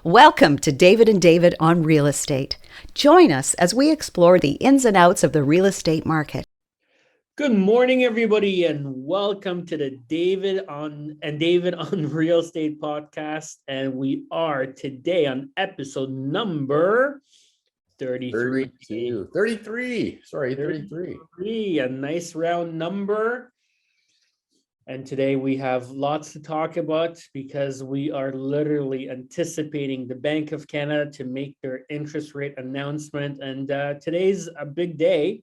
Welcome to David and David on Real Estate. Join us as we explore the ins and outs of the real estate market. Good morning, everybody, and welcome to the David on Real Estate podcast. And we are today on episode number 33. 33. Sorry, 33. 33, a nice round number. And today we have lots to talk about because we are literally anticipating the Bank of Canada to make their interest rate announcement. And today's a big day.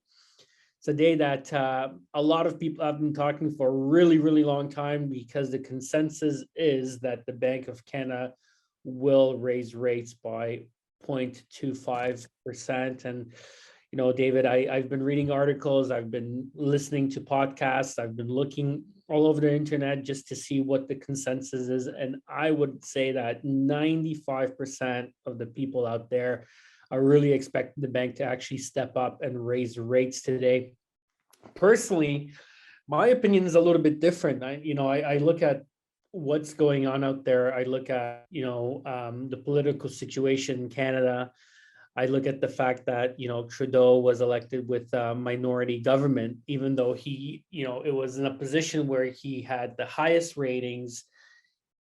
It's a day that a lot of people have been talking for a really, really long time because the consensus is that the Bank of Canada will raise rates by 0.25%. And, you know, David, I've been reading articles, I've been listening to podcasts, I've been looking all over the internet just to see what the consensus is. And I would say that 95% of the people out there are really expecting the bank to actually step up and raise rates today. Personally, my opinion is a little bit different. I look at what's going on out there. I look at, the political situation in Canada. I look at the fact that, Trudeau was elected with a minority government, even though it was in a position where he had the highest ratings.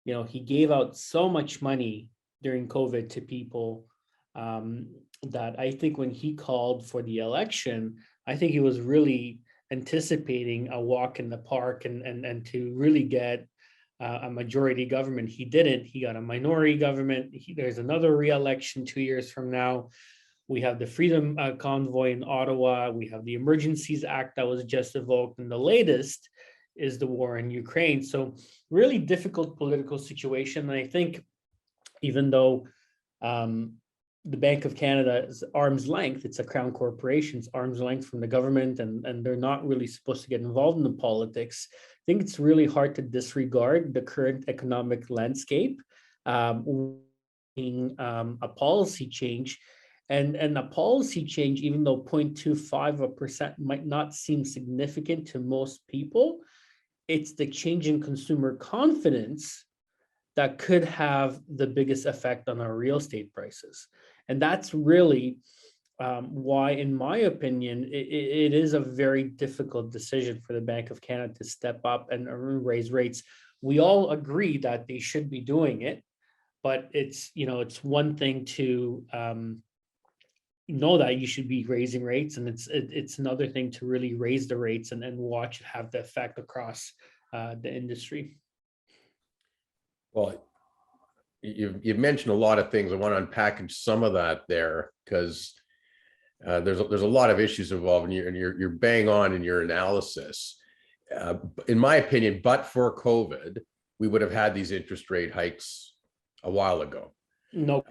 He gave out so much money during COVID to people that I think when he called for the election, I think he was really anticipating a walk in the park and to really get a majority government. He didn't. He got a minority government. There's another re-election 2 years from now. We have the Freedom Convoy in Ottawa. We have the Emergencies Act that was just evoked. And the latest is the war in Ukraine. So really difficult political situation. And I think even though the Bank of Canada is arm's length, it's a crown corporation, it's arm's length from the government, and they're not really supposed to get involved in the politics. I think it's really hard to disregard the current economic landscape, being a policy change. And a policy change, even though 0.25% might not seem significant to most people, it's the change in consumer confidence that could have the biggest effect on our real estate prices. And that's really why, in my opinion, it is a very difficult decision for the Bank of Canada to step up and raise rates. We all agree that they should be doing it, but it's one thing to know that you should be raising rates, and it's another thing to really raise the rates and watch it have the effect across the industry. Well, you've mentioned a lot of things. I want to unpackage some of that there because there's a lot of issues involved, and you're bang on in your analysis. In my opinion, but for COVID, we would have had these interest rate hikes a while ago. Nope.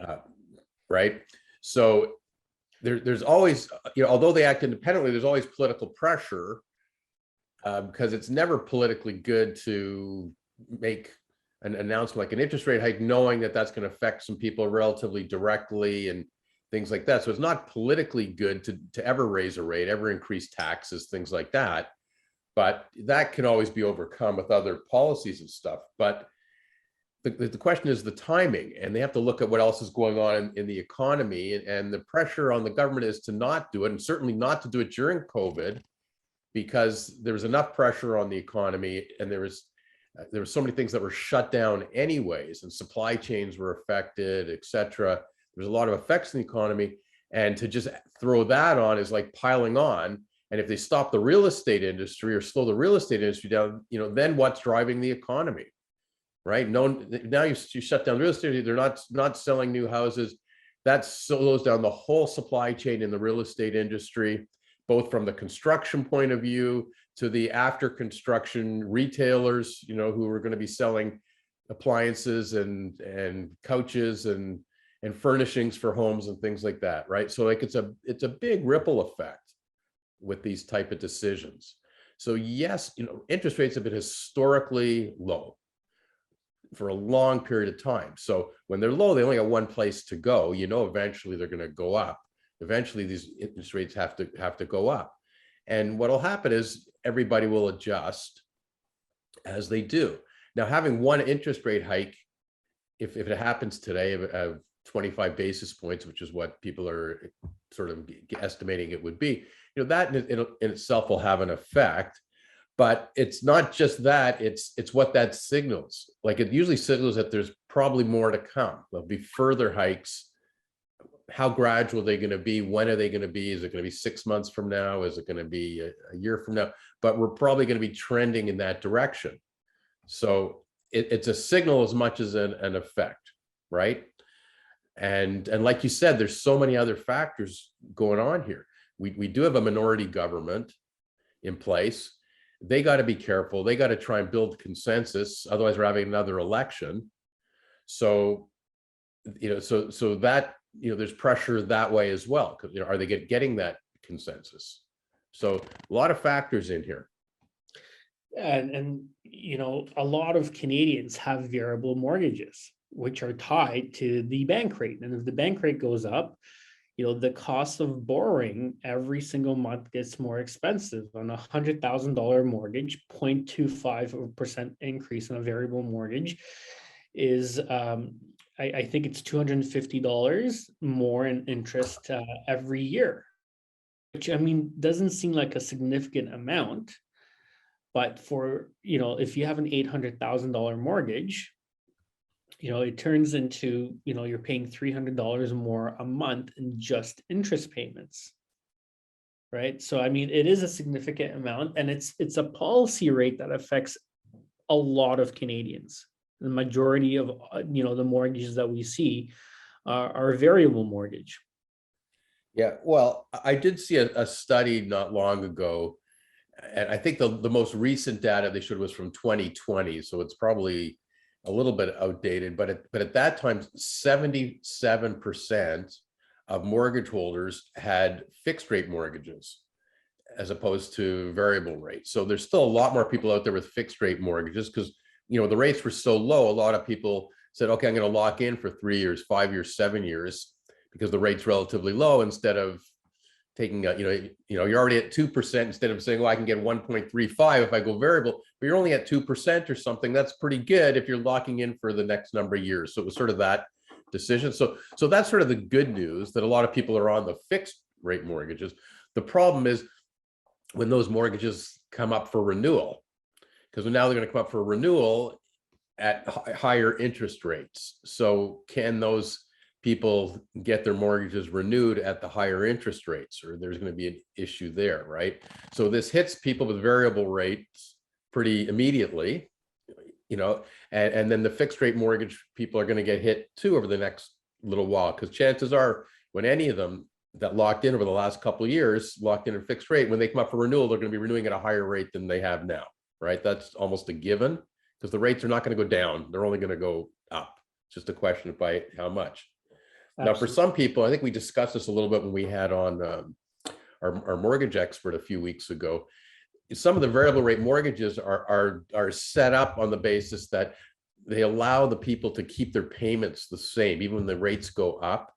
Right. So there's always, although they act independently, there's always political pressure because it's never politically good to make an announcement like an interest rate hike, knowing that that's going to affect some people relatively directly and things like that. So it's not politically good to ever raise a rate, ever increase taxes, things like that. But that can always be overcome with other policies and stuff. But the question is the timing, and they have to look at what else is going on in the economy. And the pressure on the government is to not do it, and certainly not to do it during COVID, because there was enough pressure on the economy, and there were so many things that were shut down anyways, and supply chains were affected, etc. There's a lot of effects in the economy, and to just throw that on is like piling on. And if they stop the real estate industry or slow the real estate industry down, then what's driving the economy, right? No, now you shut down real estate. They're not selling new houses. That slows down the whole supply chain in the real estate industry, both from the construction point of view to the after construction retailers, who are going to be selling appliances and couches and furnishings for homes and things like that, right? So it's a big ripple effect with these type of decisions. So yes, interest rates have been historically low for a long period of time. So when they're low, they only got one place to go. Eventually they're going to go up. Eventually these interest rates have to go up. And what will happen is everybody will adjust as they do. Now, having one interest rate hike, if it happens today, 25 basis points, which is what people are sort of estimating it would be, that in itself will have an effect. But it's not just that, it's what that signals. Like, it usually signals that there's probably more to come. There'll be further hikes. How gradual are they going to be? When are they going to be? Is it going to be 6 months from now? Is it going to be a year from now? But we're probably going to be trending in that direction. So it's a signal as much as an effect, right? And like you said, there's so many other factors going on here. We do have a minority government in place. They got to be careful. They got to try and build consensus. Otherwise, we're having another election. So, so that, there's pressure that way as well. Because, are they getting that consensus? So a lot of factors in here. And a lot of Canadians have variable mortgages, which are tied to the bank rate. And if the bank rate goes up, the cost of borrowing every single month gets more expensive. On a $100,000 mortgage, 0.25% increase in a variable mortgage is, I think it's $250 more in interest every year, which, I mean, doesn't seem like a significant amount. But for, if you have an $800,000 mortgage, it turns into, you're paying $300 more a month in just interest payments, right? So, I mean, it is a significant amount, and it's a policy rate that affects a lot of Canadians. The majority of, the mortgages that we see are variable mortgage. Yeah, well, I did see a study not long ago, and I think the most recent data they showed was from 2020, so it's probably a little bit outdated, but at that time, 77% of mortgage holders had fixed rate mortgages as opposed to variable rates. So there's still a lot more people out there with fixed rate mortgages because, the rates were so low. A lot of people said, okay, I'm going to lock in for 3 years, 5 years, 7 years because the rate's relatively low, instead of taking you're already at 2%, instead of saying, well, I can get 1.35 if I go variable, but you're only at 2% or something. That's pretty good if you're locking in for the next number of years. So it was sort of that decision. So that's sort of the good news, that a lot of people are on the fixed rate mortgages. The problem is when those mortgages come up for renewal, because now they're going to come up for renewal at higher interest rates. So can those people get their mortgages renewed at the higher interest rates, or there's going to be an issue there, right? So this hits people with variable rates pretty immediately, and then the fixed rate mortgage people are going to get hit too over the next little while, because chances are when any of them that locked in over the last couple of years, locked in a fixed rate, when they come up for renewal, they're going to be renewing at a higher rate than they have now, right? That's almost a given, because the rates are not going to go down. They're only going to go up. It's just a question of by how much. Now, for some people, I think we discussed this a little bit when we had on our mortgage expert a few weeks ago. Some of the variable rate mortgages are set up on the basis that they allow the people to keep their payments the same. Even when the rates go up,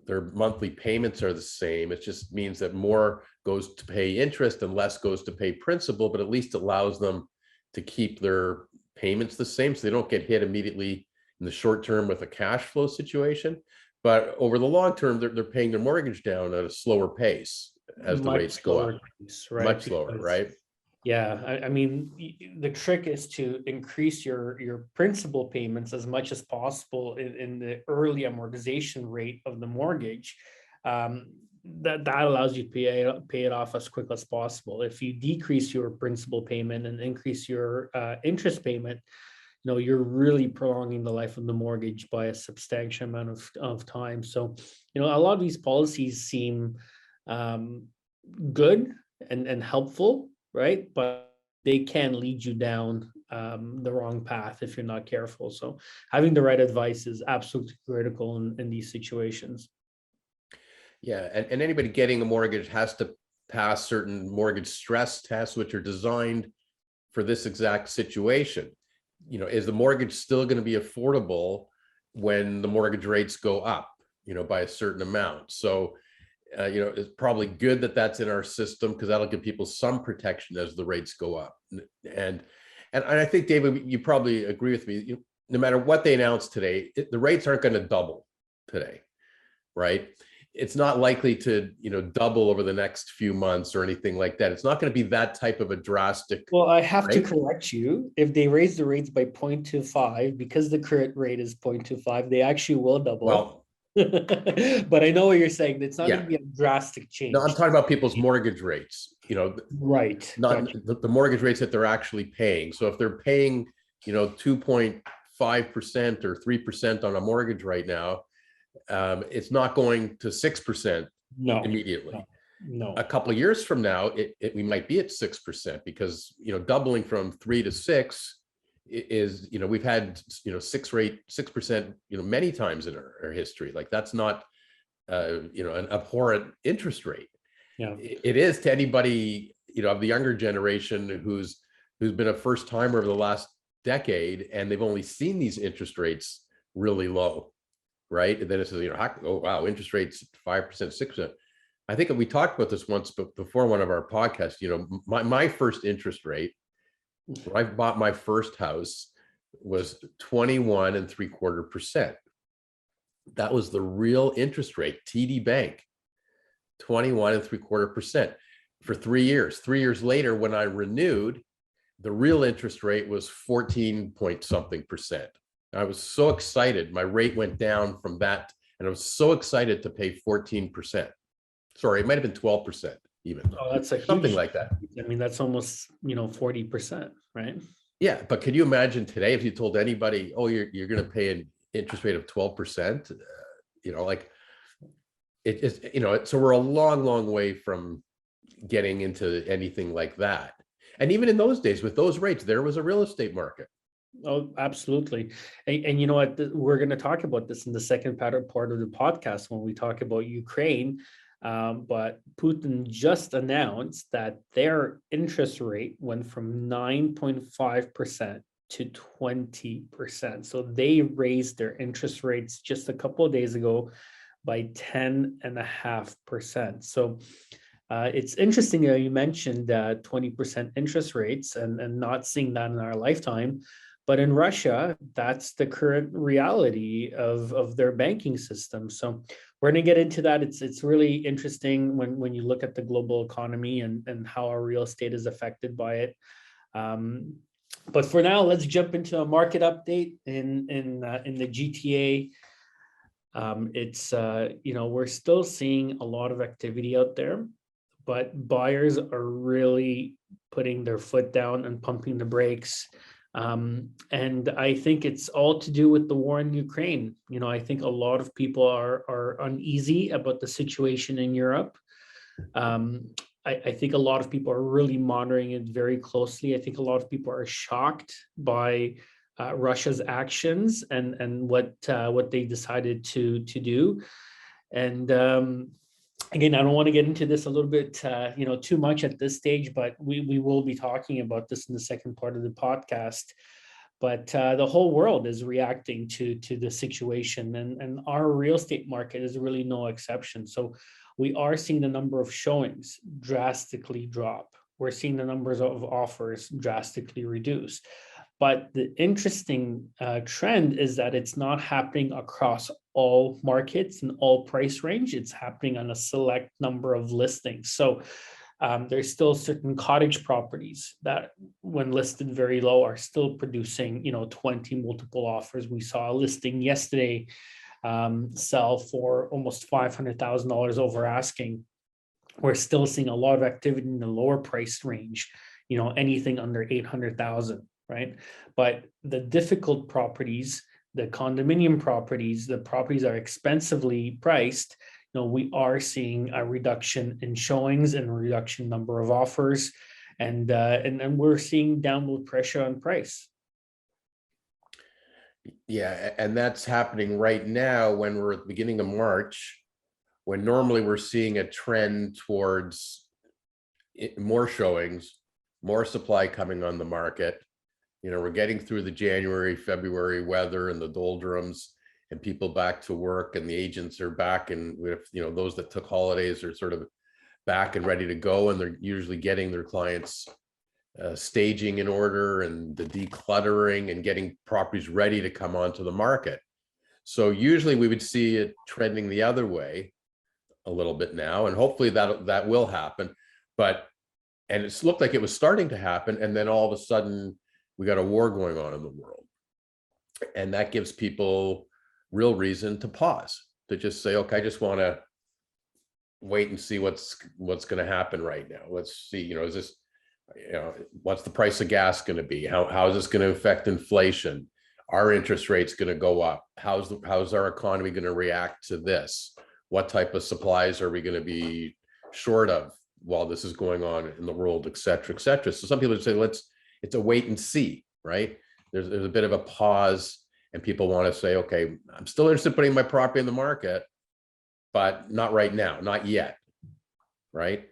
their monthly payments are the same. It just means that more goes to pay interest and less goes to pay principal, but at least allows them to keep their payments the same, so they don't get hit immediately in the short term with a cash flow situation. But over the long term, they're paying their mortgage down at a slower pace as the rates go up. Right? Much slower, right? Yeah, I mean, the trick is to increase your principal payments as much as possible in the early amortization rate of the mortgage. That allows you to pay it off as quick as possible. If you decrease your principal payment and increase your interest payment, you're really prolonging the life of the mortgage by a substantial amount of time. So, a lot of these policies seem good and helpful, right? But they can lead you down the wrong path if you're not careful. So having the right advice is absolutely critical in these situations. Yeah, and anybody getting a mortgage has to pass certain mortgage stress tests, which are designed for this exact situation. Is the mortgage still going to be affordable when the mortgage rates go up, by a certain amount? So, it's probably good that that's in our system, because that'll give people some protection as the rates go up. And I think, David, you probably agree with me. No matter what they announce today, the rates aren't going to double. today, right? It's not likely to, double over the next few months or anything like that. It's not going to be that type of a drastic. Well, I have to right? correct you. If they raise the rates by 0.25, because the current rate is 0.25, they actually will double. Well, but I know what you're saying. It's not going yeah. to be a drastic change. No, I'm talking about people's mortgage rates, Right. not Gotcha. the mortgage rates that they're actually paying. So if they're paying, 2.5% or 3% on a mortgage right now, it's not going to 6% No. immediately. No. A couple of years from now, we might be at 6% because, doubling from 3 to 6 is, we've had, 6%, many times in our history. Like that's not, an abhorrent interest rate. Yeah. It is to anybody, of the younger generation who's been a first timer over the last decade, and they've only seen these interest rates really low, right? And then it says, oh wow, interest rates 5%, 6%. I think we talked about this once, but before one of our podcasts, my first interest rate when I bought my first house was 21.75%. That was the real interest rate, TD Bank, 21.75% for 3 years. 3 years later, when I renewed, the real interest rate was 14 point something percent. I was so excited. My rate went down from that, and I was so excited to pay 14%. Sorry, it might have been 12% even. Oh, that's a something huge, like that. I mean, that's almost, 40%, right? Yeah, but can you imagine today if you told anybody, oh, you're going to pay an interest rate of 12%? Like it is, so we're a long, long way from getting into anything like that. And even in those days, with those rates, there was a real estate market. Oh, absolutely. And you know what? We're going to talk about this in the second part of the podcast when we talk about Ukraine. But Putin just announced that their interest rate went from 9.5% to 20%. So they raised their interest rates just a couple of days ago by 10.5%. So it's interesting you mentioned 20% interest rates and not seeing that in our lifetime. But in Russia, that's the current reality of their banking system. So we're going to get into that. It's really interesting when you look at the global economy and how our real estate is affected by it. But for now, let's jump into a market update in the GTA. We're still seeing a lot of activity out there, but buyers are really putting their foot down and pumping the brakes. And I think it's all to do with the war in Ukraine. I think a lot of people are uneasy about the situation in Europe. I think a lot of people are really monitoring it very closely. I think a lot of people are shocked by Russia's actions and what they decided to do. And again, I don't want to get into this a little bit, too much at this stage, but we will be talking about this in the second part of the podcast. But the whole world is reacting to the situation, and our real estate market is really no exception. So we are seeing the number of showings drastically drop. We're seeing the numbers of offers drastically reduce. But the interesting trend is that it's not happening across all markets and all price range. It's happening on a select number of listings. So there's still certain cottage properties that, when listed very low, are still producing 20 multiple offers. We saw a listing yesterday sell for almost $500,000 over asking. We're still seeing a lot of activity in the lower price range, anything under 800,000. Right. But the difficult properties, the condominium properties, the properties are expensively priced. We are seeing a reduction in showings and a reduction number of offers, and we're seeing downward pressure on price. Yeah, and that's happening right now when we're at the beginning of March, when normally we're seeing a trend towards more showings, more supply coming on the market. We're getting through the January, February weather and the doldrums, and people back to work, and the agents are back, and those that took holidays are sort of back and ready to go, and they're usually getting their clients staging in order and the decluttering and getting properties ready to come onto the market. So usually we would see it trending the other way a little bit now, and hopefully that will happen. And it's looked like it was starting to happen, and then all of a sudden we got a war going on in the world, and that gives people real reason to pause, to just say, okay, I just want to wait and see what's going to happen right now. Let's see, is this, what's the price of gas going to be? How is this going to affect inflation? Our interest rates going to go up? How's our economy going to react to this? What type of supplies are we going to be short of while this is going on in the world, et cetera, et cetera. So some people would say, it's a wait and see, right? There's a bit of a pause, and people want to say, okay, I'm still interested in putting my property in the market, but not right now, not yet, right?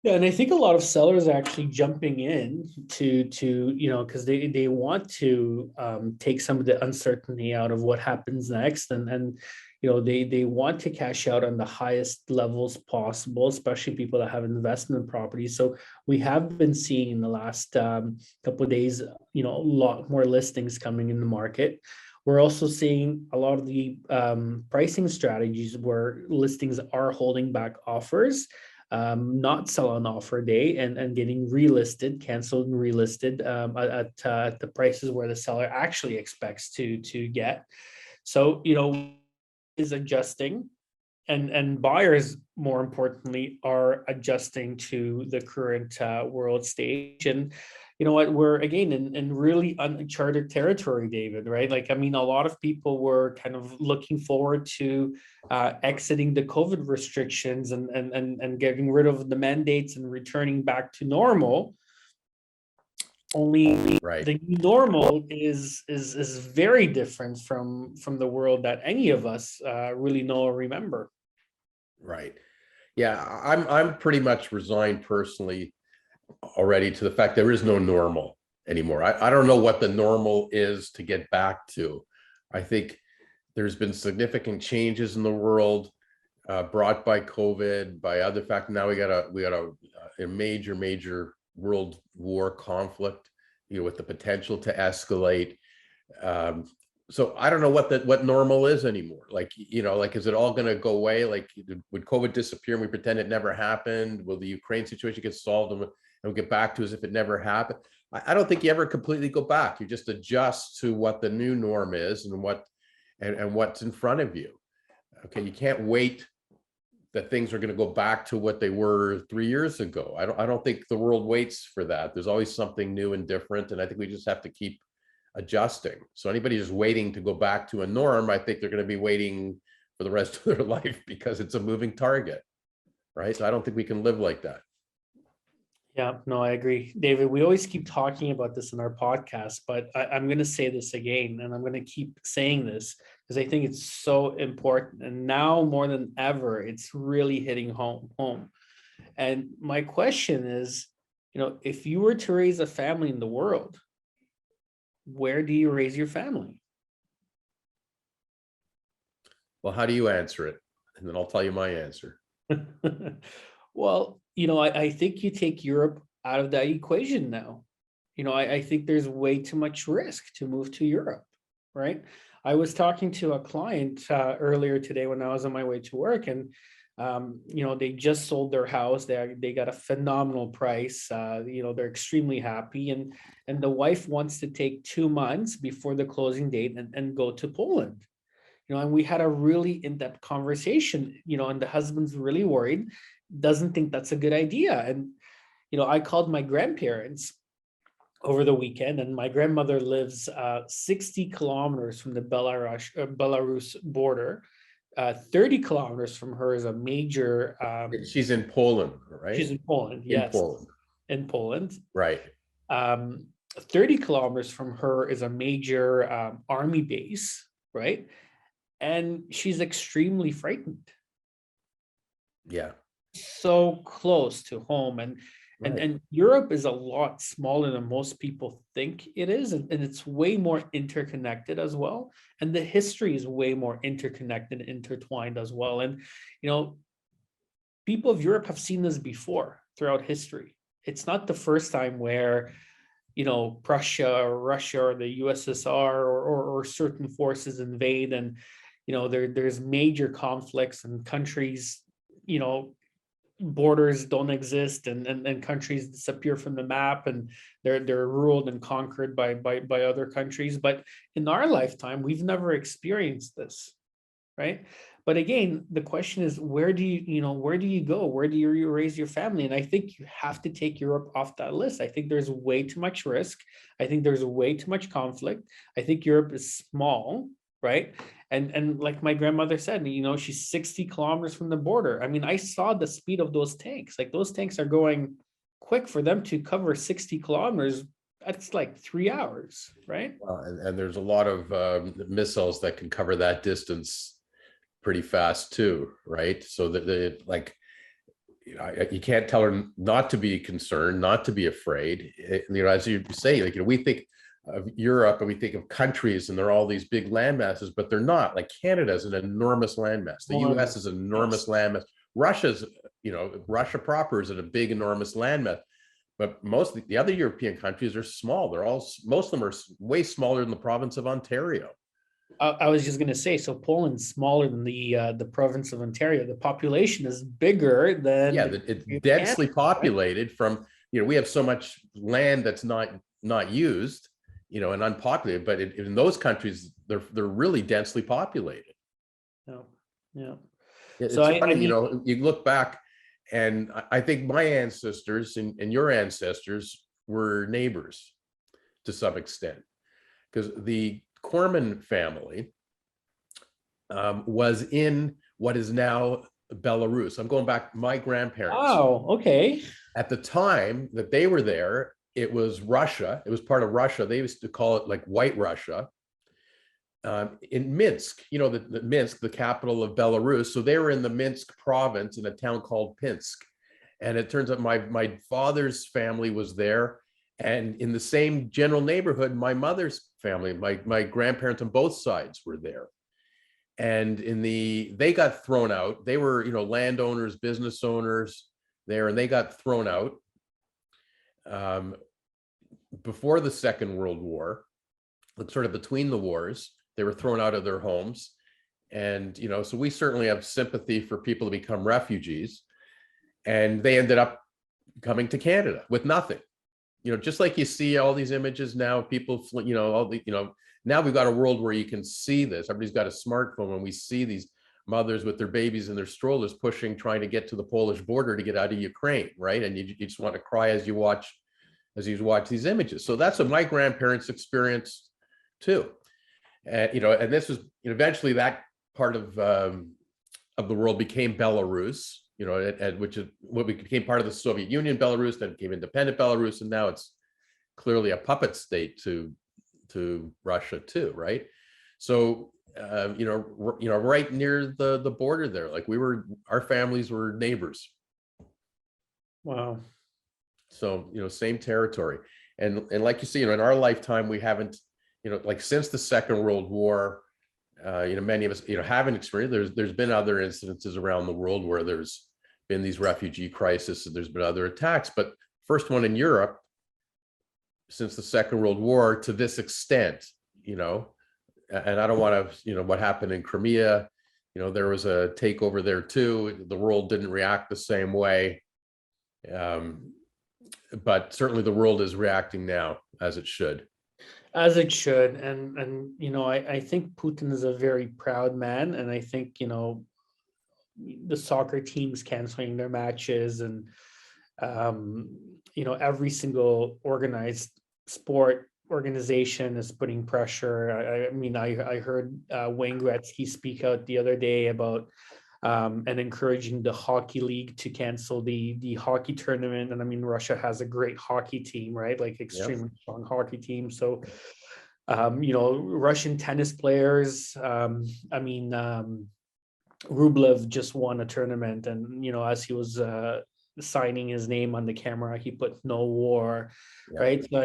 Yeah, and I think a lot of sellers are actually jumping in to because they want to take some of the uncertainty out of what happens next, and they want to cash out on the highest levels possible, especially people that have investment properties. So we have been seeing in the last couple of days, a lot more listings coming in the market. We're also seeing a lot of the pricing strategies where listings are holding back offers, not sell on offer day, and getting relisted, canceled and relisted at the prices where the seller actually expects to get. So is adjusting, and buyers, more importantly, are adjusting to the current world stage. And you know what, we're again in really uncharted territory, David, right? Like, I mean, a lot of people were kind of looking forward to exiting the COVID restrictions and getting rid of the mandates and returning back to normal. Only Right. the new normal is very different from the world that any of us really know or remember. Right. Yeah, I'm pretty much resigned personally already to the fact there is no normal anymore. I don't know what the normal is to get back to. I think there's been significant changes in the world brought by COVID, by other factors. Now we got a major world war conflict, with the potential to escalate. So I don't know what normal is anymore. Like, is it all going to go away? Like, would COVID disappear and we pretend it never happened? Will the Ukraine situation get solved and we'll get back to as if it never happened? I don't think you ever completely go back. You just adjust to what the new norm is and what's in front of you. Okay, you can't wait that things are going to go back to what they were 3 years ago. I don't think the world waits for that. There's always something new and different, and I think we just have to keep adjusting. So anybody just waiting to go back to a norm, I think they're going to be waiting for the rest of their life, because it's a moving target, right? So I don't think we can live like that. Yeah, no, I agree, David. We always keep talking about this in our podcast, but I'm going to say this again, and I'm going to keep saying this because I think it's so important. And now more than ever, it's really hitting home. And my question is, if you were to raise a family in the world, where do you raise your family? Well, how do you answer it? And then I'll tell you my answer. Well, I think you take Europe out of that equation now. I think there's way too much risk to move to Europe, right? I was talking to a client earlier today when I was on my way to work, and they just sold their house. They got a phenomenal price. They're extremely happy, and the wife wants to take 2 months before the closing date and go to Poland. And we had a really in-depth conversation, and the husband's really worried, doesn't think that's a good idea. And, I called my grandparents over the weekend, and my grandmother lives 60 kilometers from the Belarus border. 30 kilometers from her is a major... She's in Poland, right? She's in Poland, yes. In Poland. Right. 30 kilometers from her is a major army base, right? And she's extremely frightened. Yeah. So close to home. And Right. and Europe is a lot smaller than most people think it is. And it's way more interconnected as well. And the history is way more interconnected, intertwined as well. And, people of Europe have seen this before throughout history. It's not the first time where Prussia or Russia or the USSR or certain forces invade, and there's major conflicts, and countries, borders don't exist, and countries disappear from the map, and they're ruled and conquered by other countries. But in our lifetime, we've never experienced this, right? But again, the question is, where do you go? Where do you raise your family? And I think you have to take Europe off that list. I think there's way too much risk. I think there's way too much conflict. I think Europe is small, right? And like my grandmother said, she's 60 kilometers from the border. I mean, I saw the speed of those tanks. Like, those tanks are going quick. For them to cover 60 kilometers, that's like 3 hours, right? And there's a lot of missiles that can cover that distance pretty fast too, right? So that you can't tell her not to be concerned, not to be afraid. As you say, we think of Europe and we think of countries and they're all these big land masses, but they're not. Like, Canada is an enormous landmass. The US is an enormous landmass. Russia proper is a big, enormous landmass. But most of the other European countries are small. Most of them are way smaller than the province of Ontario. I was just going to say, so Poland's smaller than the province of Ontario. The population is bigger than it's densely populated. From we have so much land that's not used, and unpopulated. But in those countries, they're really densely populated. Yeah. It's funny, you look back, and I think my ancestors and your ancestors were neighbors to some extent, because the Korman family was in what is now Belarus. I'm going back, my grandparents. Oh, okay. At the time that they were there, it was Russia. It was part of Russia. They used to call it like White Russia. In Minsk, the Minsk, the capital of Belarus. So they were in the Minsk province in a town called Pinsk. And it turns out my father's family was there. And in the same general neighborhood, my mother's family, my grandparents on both sides were there. And they got thrown out. They were, landowners, business owners there, and they got thrown out before the Second World War, sort of between the wars. They were thrown out of their homes. And, so we certainly have sympathy for people to become refugees. And they ended up coming to Canada with nothing. Just like you see all these images now, people, now we've got a world where you can see this. Everybody's got a smartphone, and we see these mothers with their babies in their strollers trying to get to the Polish border to get out of Ukraine, right? And you just want to cry as you watch these images. So that's what my grandparents experienced too. And this was eventually that part of the world became Belarus. Which is what became part of the Soviet Union, Belarus, then became independent Belarus, and now it's clearly a puppet state to Russia too, right? So right near the border there, like our families were neighbors. Wow. So same territory, and like you see, in our lifetime, we haven't, like since the Second World War. Many of us, haven't experienced. There's been other incidences around the world where there's been these refugee crises, and there's been other attacks, but first one in Europe since the Second World War to this extent, and I don't want to, what happened in Crimea, there was a takeover there too. The world didn't react the same way, but certainly the world is reacting now as it should. As it should. And I think Putin is a very proud man. And I think, the soccer teams canceling their matches, and, every single organized sport organization is putting pressure. I heard Wayne Gretzky speak out the other day about and encouraging the hockey league to cancel the hockey tournament. And Russia has a great hockey team, right? Like extremely strong hockey team. So, Russian tennis players, Rublev just won a tournament, and, as he was signing his name on the camera, he put "no war," right? So,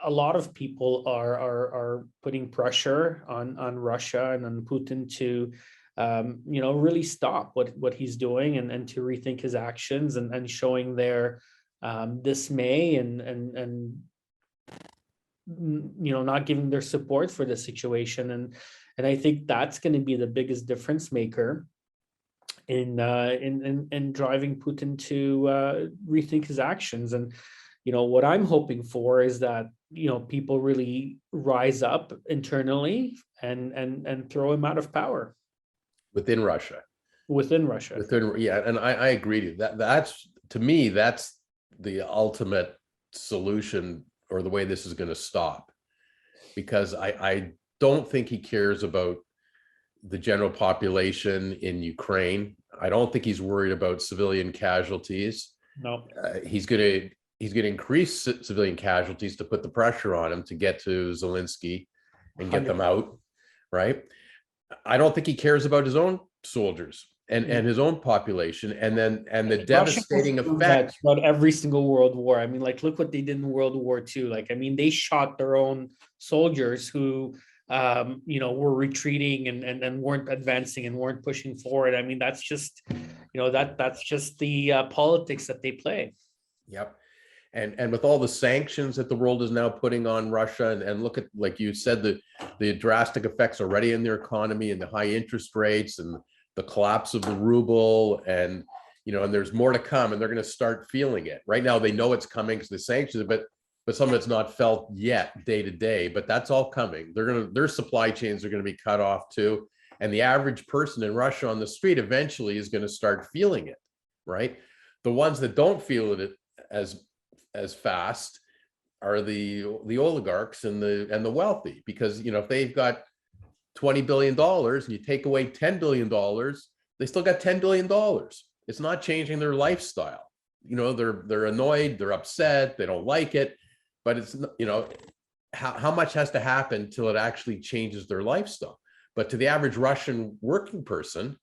a lot of people are putting pressure on Russia and on Putin to, really stop what he's doing, and to rethink his actions, and showing their dismay and not giving their support for the situation. And I think that's going to be the biggest difference maker in driving Putin to rethink his actions. And what I'm hoping for is that people really rise up internally and throw him out of power within Russia. Yeah, and I agree to you. That's, to me, that's the ultimate solution, or the way this is going to stop, because I don't think he cares about the general population in Ukraine. I don't think he's worried about civilian casualties. No. He's going to increase civilian casualties to put the pressure on him to get to Zelensky and get them out, right? I don't think he cares about his own soldiers and his own population, and the devastating effect. About every single world war. I mean, like, look what they did in World War II. Like, I mean, they shot their own soldiers who were retreating and weren't advancing and weren't pushing forward. I mean, that's just that's just the politics that they play. Yep. And with all the sanctions that the world is now putting on Russia, and look at, like you said, the drastic effects already in their economy, and the high interest rates, and the collapse of the ruble, and there's more to come, and they're going to start feeling it. Right now, they know it's coming because the sanctions, but some of it's not felt yet day to day, but that's all coming. Their supply chains are going to be cut off too. And the average person in Russia on the street eventually is going to start feeling it, right? The ones that don't feel it as fast are the oligarchs and the wealthy, because if they've got $20 billion and you take away $10 billion, they still got $10 billion. It's not changing their lifestyle. They're annoyed, they're upset, they don't like it, but it's, how much has to happen till it actually changes their lifestyle? But to the average Russian working person,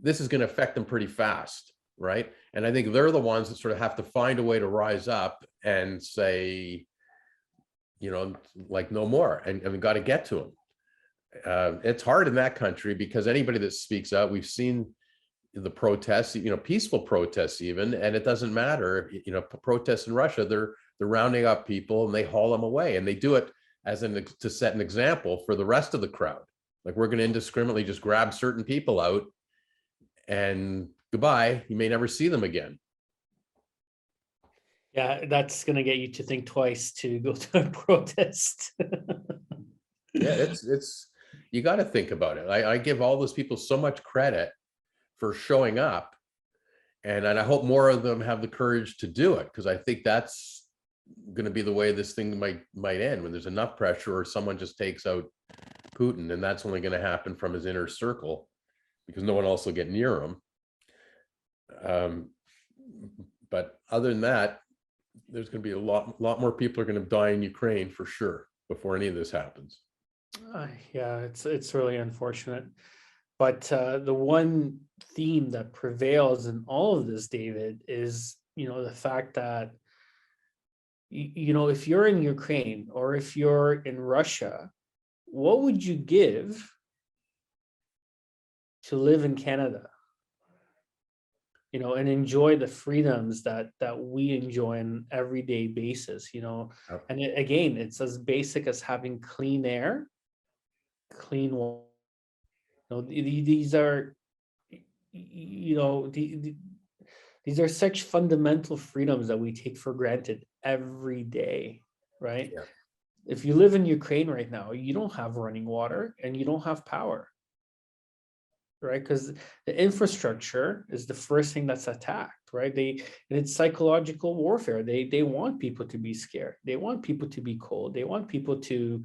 this is going to affect them pretty fast, right? And I think they're the ones that sort of have to find a way to rise up and say, like, no more, and we got to get to them. It's hard in that country, because anybody that speaks out, we've seen the protests, peaceful protests even, and it doesn't matter. Protests in Russia, they're rounding up people and they haul them away, and they do it to set an example for the rest of the crowd. Like, we're going to indiscriminately just grab certain people out, and goodbye, you may never see them again. Yeah, that's going to get you to think twice to go to a protest. Yeah, it's you got to think about it. I give all those people so much credit for showing up, and I hope more of them have the courage to do it, because I think that's going to be the way this thing might end, when there's enough pressure, or someone just takes out Putin, and that's only going to happen from his inner circle, because no one else will get near him. But other than that, there's going to be a lot more people are going to die in Ukraine for sure before any of this happens. Yeah, it's really unfortunate. But the one theme that prevails in all of this, David, is the fact that if you're in Ukraine or if you're in Russia, what would you give to live in Canada? And enjoy the freedoms that we enjoy on an everyday basis, And again, it's as basic as having clean air, clean water. These are, these are such fundamental freedoms that we take for granted every day, right? Yeah. If you live in Ukraine right now, you don't have running water and you don't have power. Right, because the infrastructure is the first thing that's attacked, right? And it's psychological warfare. They want people to be scared. They want people to be cold. They want people to,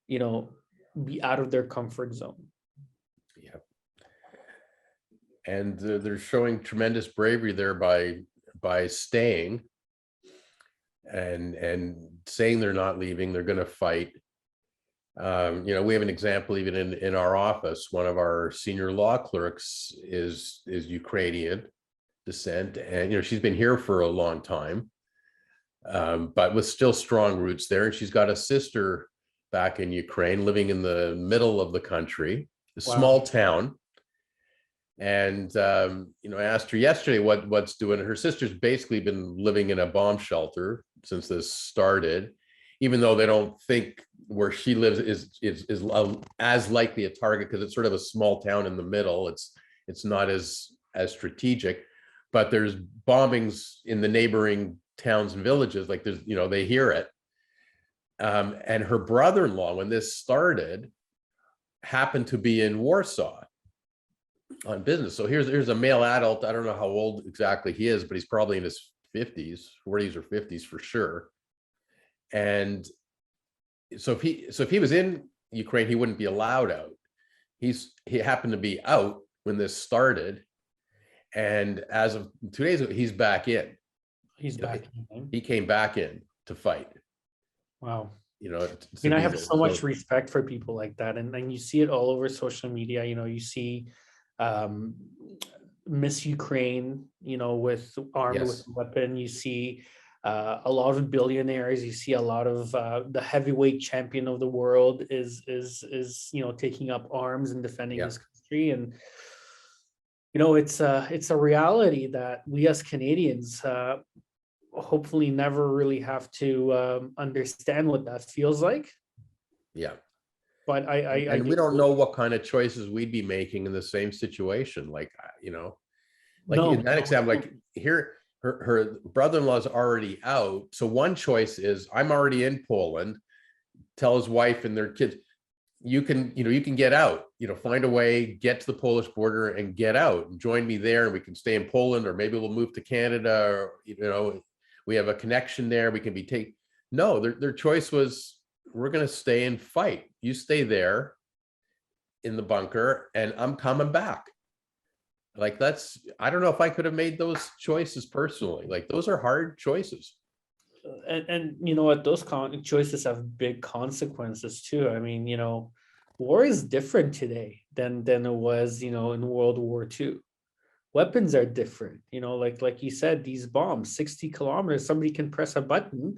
be out of their comfort zone. Yeah, and they're showing tremendous bravery there by staying and saying they're not leaving. They're going to fight. We have an example even in our office. One of our senior law clerks is Ukrainian descent, and she's been here for a long time, but with still strong roots there. And she's got a sister back in Ukraine, living in the middle of the country, a small town. And I asked her yesterday what's doing. Her sister's basically been living in a bomb shelter since this started. even though they don't think where she lives is as likely a target because it's sort of a small town in the middle. It's not as strategic, but there's bombings in the neighboring towns and villages. Like there's, they hear it. And her brother-in-law, when this started, happened to be in Warsaw on business. So here's a male adult. I don't know how old exactly he is, but he's probably in his 40s or 50s for sure. And so if he was in Ukraine, he wouldn't be allowed out. He happened to be out when this started, and as of 2 days ago, he's back in. He's back in. He came back in to fight. Wow. I have so much respect for people like that, and you see it all over social media. You see Miss Ukraine, with armed with a weapon. You see a lot of billionaires. You see a lot of the heavyweight champion of the world is taking up arms and defending his country. And it's a reality that we as Canadians hopefully never really have to understand what that feels like. Yeah. But I we don't know what kind of choices we'd be making in the same situation. Like, in that example, like here, her brother-in-law's already out. So one choice is, I'm already in Poland, tell his wife and their kids, you can get out, find a way, get to the Polish border and get out and join me there. And we can stay in Poland, or maybe we'll move to Canada, or, we have a connection there. We can be no, their choice was, we're going to stay and fight. You stay there in the bunker and I'm coming back. Like I don't know if I could have made those choices personally. Like those are hard choices. And you know what, those choices have big consequences too. I mean, war is different today than it was, in World War II. Weapons are different, like you said, these bombs, 60 kilometers, somebody can press a button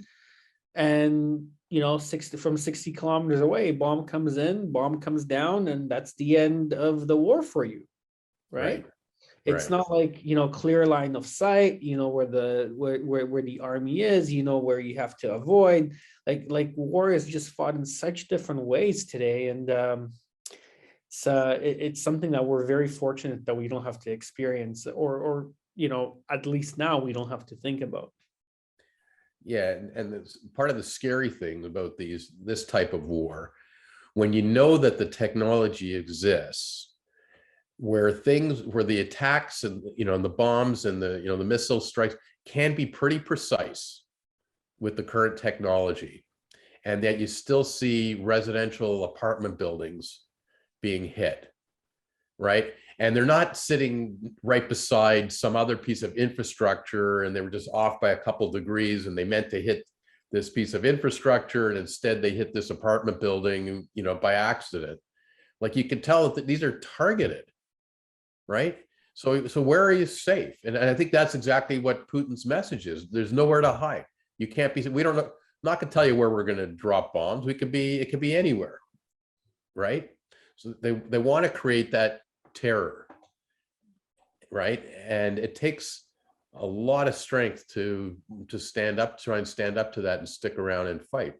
and, 60 kilometers away, bomb comes in, bomb comes down, and that's the end of the war for you, right? It's not like, clear line of sight, where the army is, where you have to avoid. Like war is just fought in such different ways today. And it's something that we're very fortunate that we don't have to experience, or at least now we don't have to think about. Yeah, and part of the scary thing about this type of war, when you know that the technology exists, where the attacks and and the bombs and the missile strikes can be pretty precise with the current technology, and that you still see residential apartment buildings being hit, right? And they're not sitting right beside some other piece of infrastructure and they were just off by a couple degrees and they meant to hit this piece of infrastructure and instead they hit this apartment building, by accident. Like you can tell that these are targeted, right? So where are you safe? And I think that's exactly what Putin's message is. There's nowhere to hide. You can't be, we don't know, I'm not gonna tell you where we're gonna drop bombs. It could be anywhere, right? So they want to create that terror, right? And it takes a lot of strength to try and stand up to that and stick around and fight.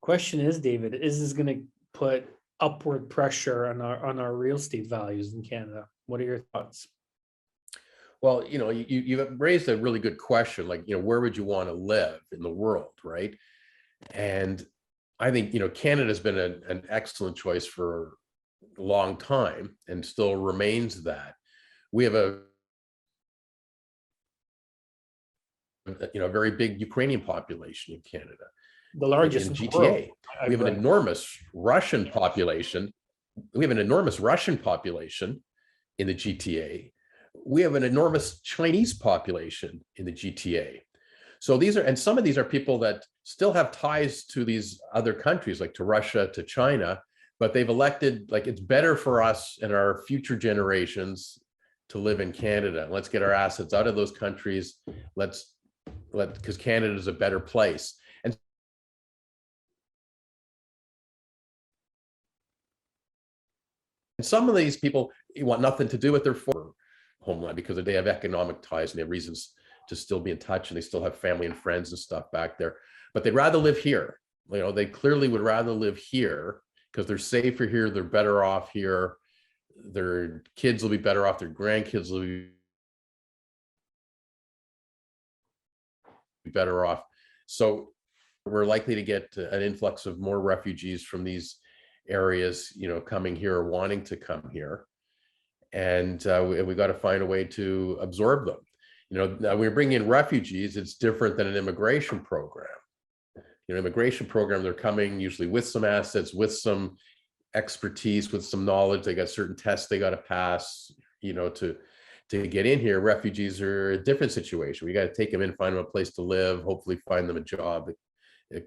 Question is, David, is this going to put upward pressure on our real estate values in Canada? What are your thoughts? Well, you've raised a really good question. Like, where would you want to live in the world, right? And I think, Canada's been an excellent choice for a long time and still remains that. We have a very big Ukrainian population in Canada. The largest in GTA. We have an enormous Russian population. We have an enormous Russian population in the GTA. We have an enormous Chinese population in the GTA. So some of these are people that still have ties to these other countries, like to Russia, to China, but they've elected, like, it's better for us and our future generations to live in Canada. Let's get our assets out of those countries. Because Canada is a better place. And some of these people want nothing to do with their former homeland because they have economic ties and they have reasons to still be in touch, and they still have family and friends and stuff back there. But they'd rather live here. You know, they clearly would rather live here because they're safer here, they're better off here, their kids will be better off, their grandkids will be better off. So we're likely to get an influx of more refugees from these areas, you know, coming here or wanting to come here. And we got to find a way to absorb them. You know, now we bring in refugees, it's different than an immigration program. You know, immigration program, they're coming usually with some assets, with some expertise, with some knowledge. They got certain tests they got to pass, you know, to get in here. Refugees are a different situation. We got to take them in, find them a place to live, hopefully find them a job,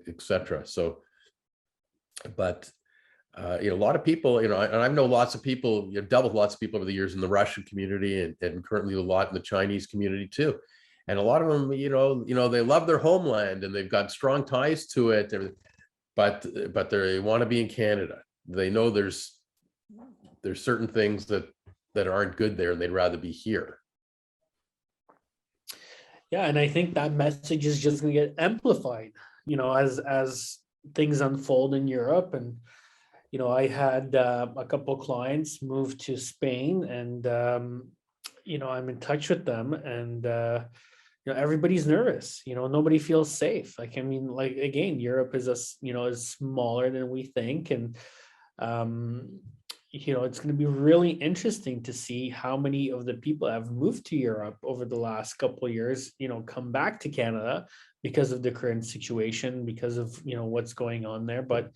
etc. So, but you know, a lot of people, you know, and I've known lots of people, you know, dealt with lots of people over the years in the Russian community, and currently a lot in the Chinese community too. And a lot of them, you know, they love their homeland and they've got strong ties to it, but they want to be in Canada. They know there's certain things that aren't good there, and they'd rather be here. Yeah, and I think that message is just going to get amplified, you know, as things unfold in Europe. And you know, I had a couple of clients move to Spain, and you know, I'm in touch with them, and you know, everybody's nervous. You know, nobody feels safe. Like, I mean, like, again, Europe is is smaller than we think, and you know, it's going to be really interesting to see how many of the people that have moved to Europe over the last couple of years, you know, come back to Canada because of the current situation, because of, you know, what's going on there. But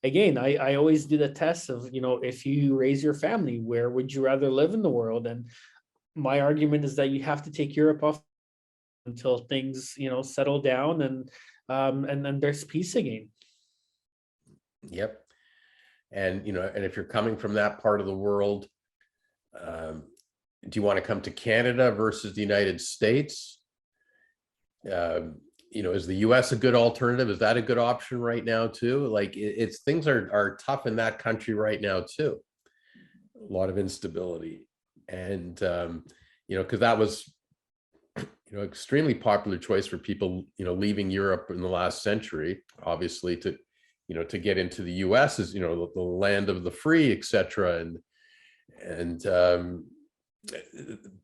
again, I always do the test of, you know, if you raise your family, where would you rather live in the world? And my argument is that you have to take Europe off until things, you know, settle down, and then there's peace again. Yep. And, you know, and if you're coming from that part of the world, do you want to come to Canada versus the United States? You know, is the US a good alternative? Is that a good option right now too? Like, it's things are tough in that country right now too. A lot of instability. And, you know, because that was, you know, extremely popular choice for people, you know, leaving Europe in the last century, obviously, to, you know, to get into the US is, you know, the land of the free, etc. And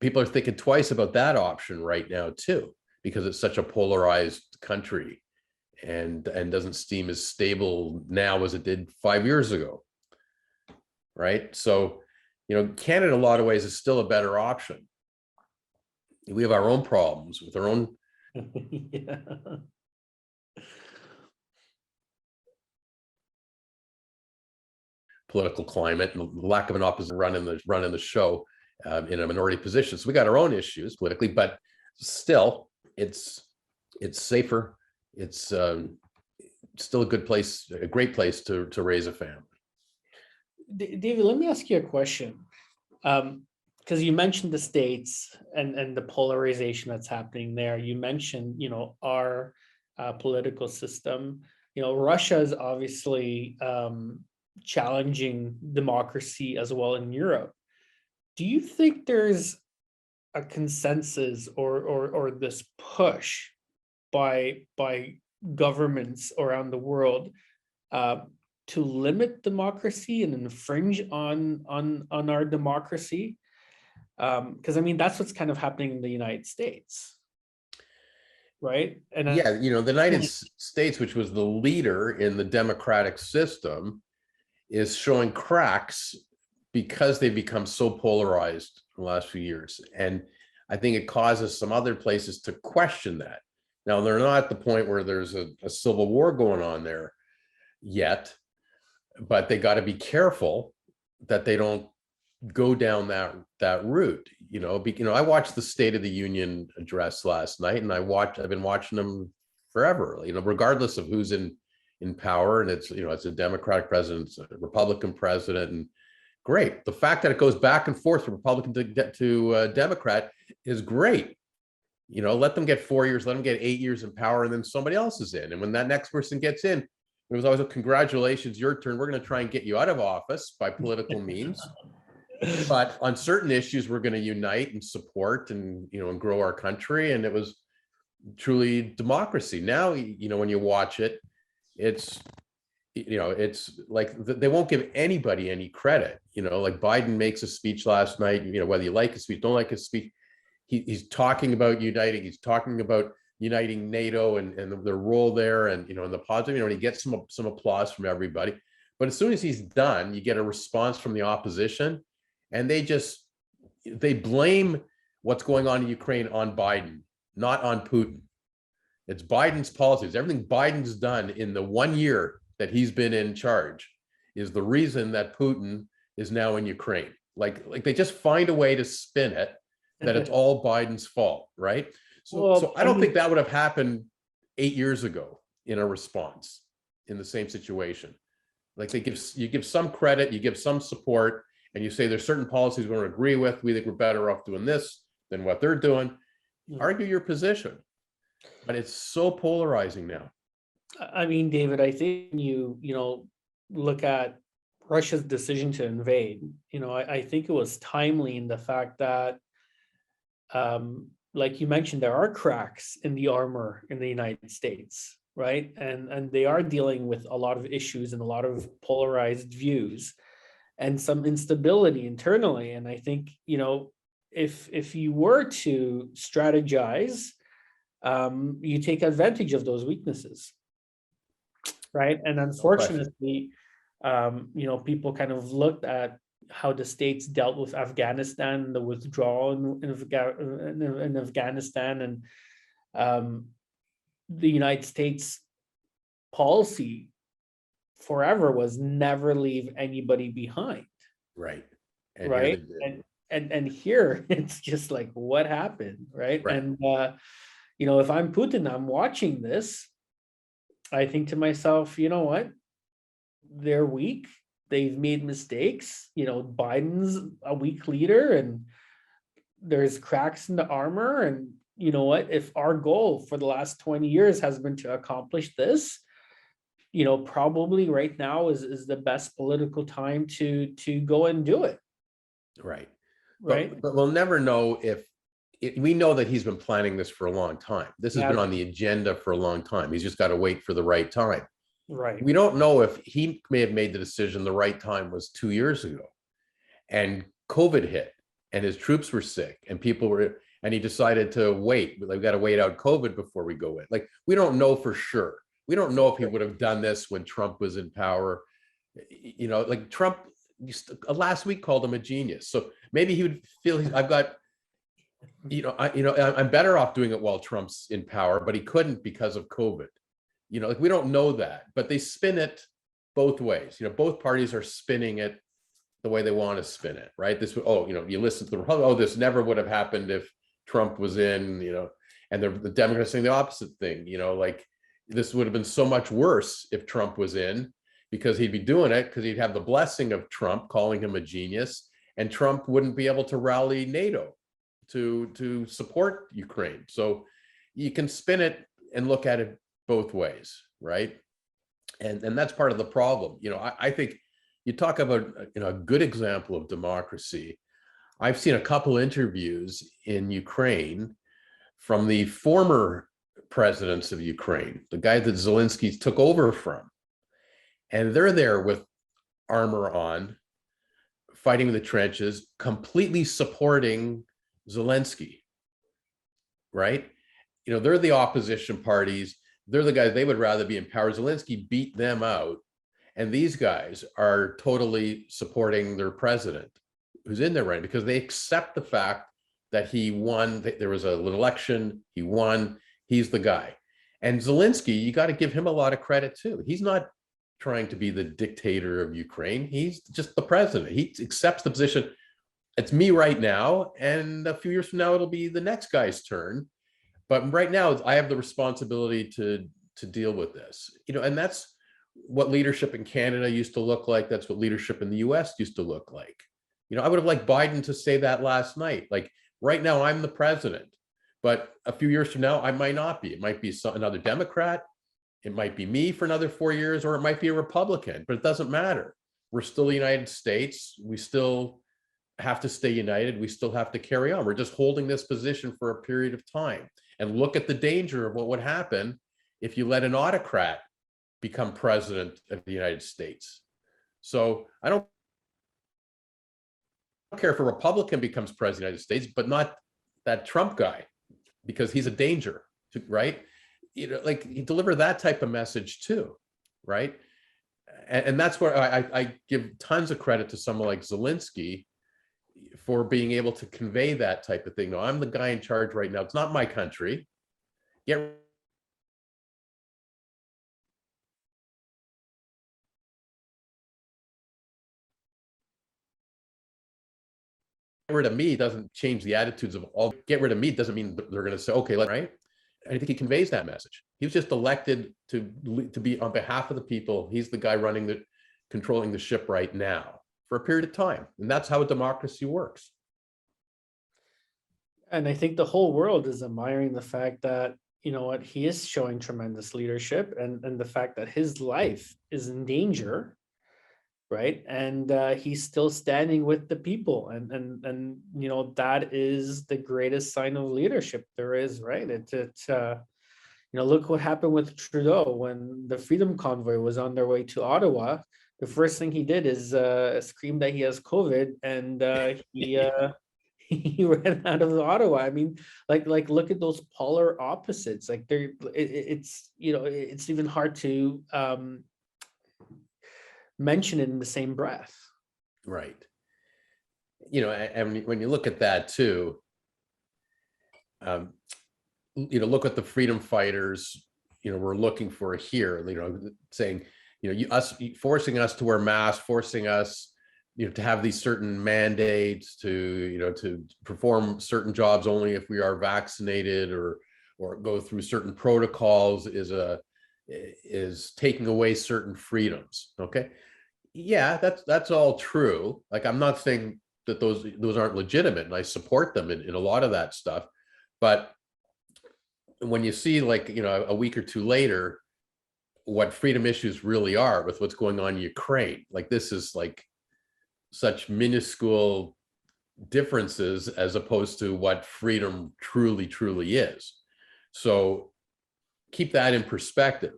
people are thinking twice about that option right now too, because it's such a polarized country, and doesn't seem as stable now as it did 5 years ago. Right. So, you know, Canada in a lot of ways is still a better option. We have our own problems with our own Yeah. political climate and lack of an opposition running the show in a minority position. So we got our own issues politically, but still, it's safer. It's still a good place, a great place to raise a family. David, let me ask you a question. Because you mentioned the States and the polarization that's happening there. You mentioned, you know, our political system. You know, Russia is obviously challenging democracy as well in Europe. Do you think there's a consensus or this push by governments around the world to limit democracy and infringe on our democracy? Because I mean, that's what's kind of happening in the United States, right? And yeah, you know, the United States, which was the leader in the democratic system, is showing cracks because they've become so polarized in the last few years. And I think it causes some other places to question that. Now, they're not at the point where there's a civil war going on there yet, but they got to be careful that they don't go down that route. You know, I watched the State of the Union address last night, and I've been watching them forever, you know, regardless of who's in power. And it's, you know, it's a Democratic president, it's a Republican president, and great. The fact that it goes back and forth from Republican to get to Democrat is great. You know, let them get 4 years, let them get 8 years in power, and then somebody else is in. And when that next person gets in, it was always a congratulations, your turn. We're going to try and get you out of office by political means. But on certain issues, we're going to unite and support and, you know, and grow our country. And it was, truly democracy. Now, when you watch it, it's it's like they won't give anybody any credit. Like Biden makes a speech last night, whether you like his speech, don't like his speech, he's talking about uniting, he's talking about uniting NATO and their role there, and and the positive, and he gets some applause from everybody. But as soon as he's done, you get a response from the opposition, and they blame what's going on in Ukraine on Biden, not on Putin. It's Biden's policies. Everything Biden's done in the 1 year that he's been in charge is the reason that Putin is now in Ukraine. Like they just find a way to spin it that it's all Biden's fault, right? So I don't think that would have happened 8 years ago in a response in the same situation. Like you give some credit, you give some support, and you say there's certain policies we don't agree with. We think we're better off doing this than what they're doing. Argue your position. But it's so polarizing now. I mean, David, I think you look at Russia's decision to invade. I think it was timely in the fact that, like you mentioned, there are cracks in the armor in the United States, right? And they are dealing with a lot of issues and a lot of polarized views and some instability internally. And I think, if you were to strategize, you take advantage of those weaknesses, right? And unfortunately, people kind of looked at how the States dealt with Afghanistan, the withdrawal in Afghanistan, and the United States policy forever was never leave anybody behind. Right. And right. And here it's just like, what happened, right? And if I'm Putin, I'm watching this, I think to myself, you know what? They're weak. They've made mistakes. Biden's a weak leader and there's cracks in the armor. And you know what? If our goal for the last 20 years has been to accomplish this, probably right now is the best political time to go and do it. Right. Right. But we'll never know we know that he's been planning this for a long time. This has been on the agenda for a long time. He's just got to wait for the right time. Right. We don't know if he may have made the decision the right time was 2 years ago and COVID hit and his troops were sick and and he decided to wait. We've got to wait out COVID before we go in. Like, we don't know for sure. We don't know if he would have done this when Trump was in power. Like Trump last week called him a genius. So maybe he would feel I'm better off doing it while Trump's in power, but he couldn't because of COVID. We don't know that, but they spin it both ways. Both parties are spinning it the way they want to spin it, right? You listen to the Republicans, this never would have happened if Trump was in, and the Democrats saying the opposite thing, like this would have been so much worse if Trump was in, because he'd be doing it because he'd have the blessing of Trump calling him a genius, and Trump wouldn't be able to rally NATO to support Ukraine. So you can spin it and look at it both ways, right? And that's part of the problem. I think you talk about a good example of democracy. I've seen a couple interviews in Ukraine from the former presidents of Ukraine, the guy that Zelensky took over from, and they're there with armor on, fighting in the trenches, completely supporting Zelensky, right? They're the opposition parties. They're the guys, they would rather be in power. Zelensky beat them out. And these guys are totally supporting their president who's in there right now, because they accept the fact that he won. There was an election, he won, he's the guy. And Zelensky, you got to give him a lot of credit too. He's not trying to be the dictator of Ukraine. He's just the president. He accepts the position. It's me right now, and a few years from now, it'll be the next guy's turn. But right now, I have the responsibility to deal with this. And that's what leadership in Canada used to look like. That's what leadership in the US used to look like. I would have liked Biden to say that last night. Like, right now, I'm the president, but a few years from now, I might not be. It might be another Democrat. It might be me for another 4 years, or it might be a Republican, but it doesn't matter. We're still the United States. We still have to stay united. We still have to carry on. We're just holding this position for a period of time. and look at the danger of what would happen if you let an autocrat become president of the United States. So I don't care if a Republican becomes president of the United States, but not that Trump guy, because he's a danger, right? Like you deliver that type of message too, right? And that's where I give tons of credit to someone like Zelensky for being able to convey that type of thing. No, I'm the guy in charge right now. It's not my country. Get rid of me doesn't change the attitudes of all. Get rid of me doesn't mean they're going to say, okay, right? And I think he conveys that message. He was just elected to be on behalf of the people. He's the guy controlling the ship right now for a period of time. And that's how a democracy works. And I think the whole world is admiring the fact that, you know what, he is showing tremendous leadership, and the fact that his life is in danger, right? And he's still standing with the people, and you know, that is the greatest sign of leadership there is, right? You know, look what happened with Trudeau when the Freedom Convoy was on their way to Ottawa. The first thing he did is scream that he has COVID, and he ran out of Ottawa. I mean, like look at those polar opposites. Like it's, you know, it's even hard to mention it in the same breath. Right. You know, and when you look at that too, you know, look at the freedom fighters, you know, we're looking for here, you know, saying, you know, forcing us to wear masks, forcing us, you know, to have these certain mandates to, you know, to perform certain jobs only if we are vaccinated, or go through certain protocols is taking away certain freedoms. Okay. Yeah, that's all true. Like, I'm not saying that those aren't legitimate, and I support them in a lot of that stuff. But when you see, like, you know, a week or two later, what freedom issues really are with what's going on in Ukraine, like, this is like such minuscule differences as opposed to what freedom truly is. So keep that in perspective,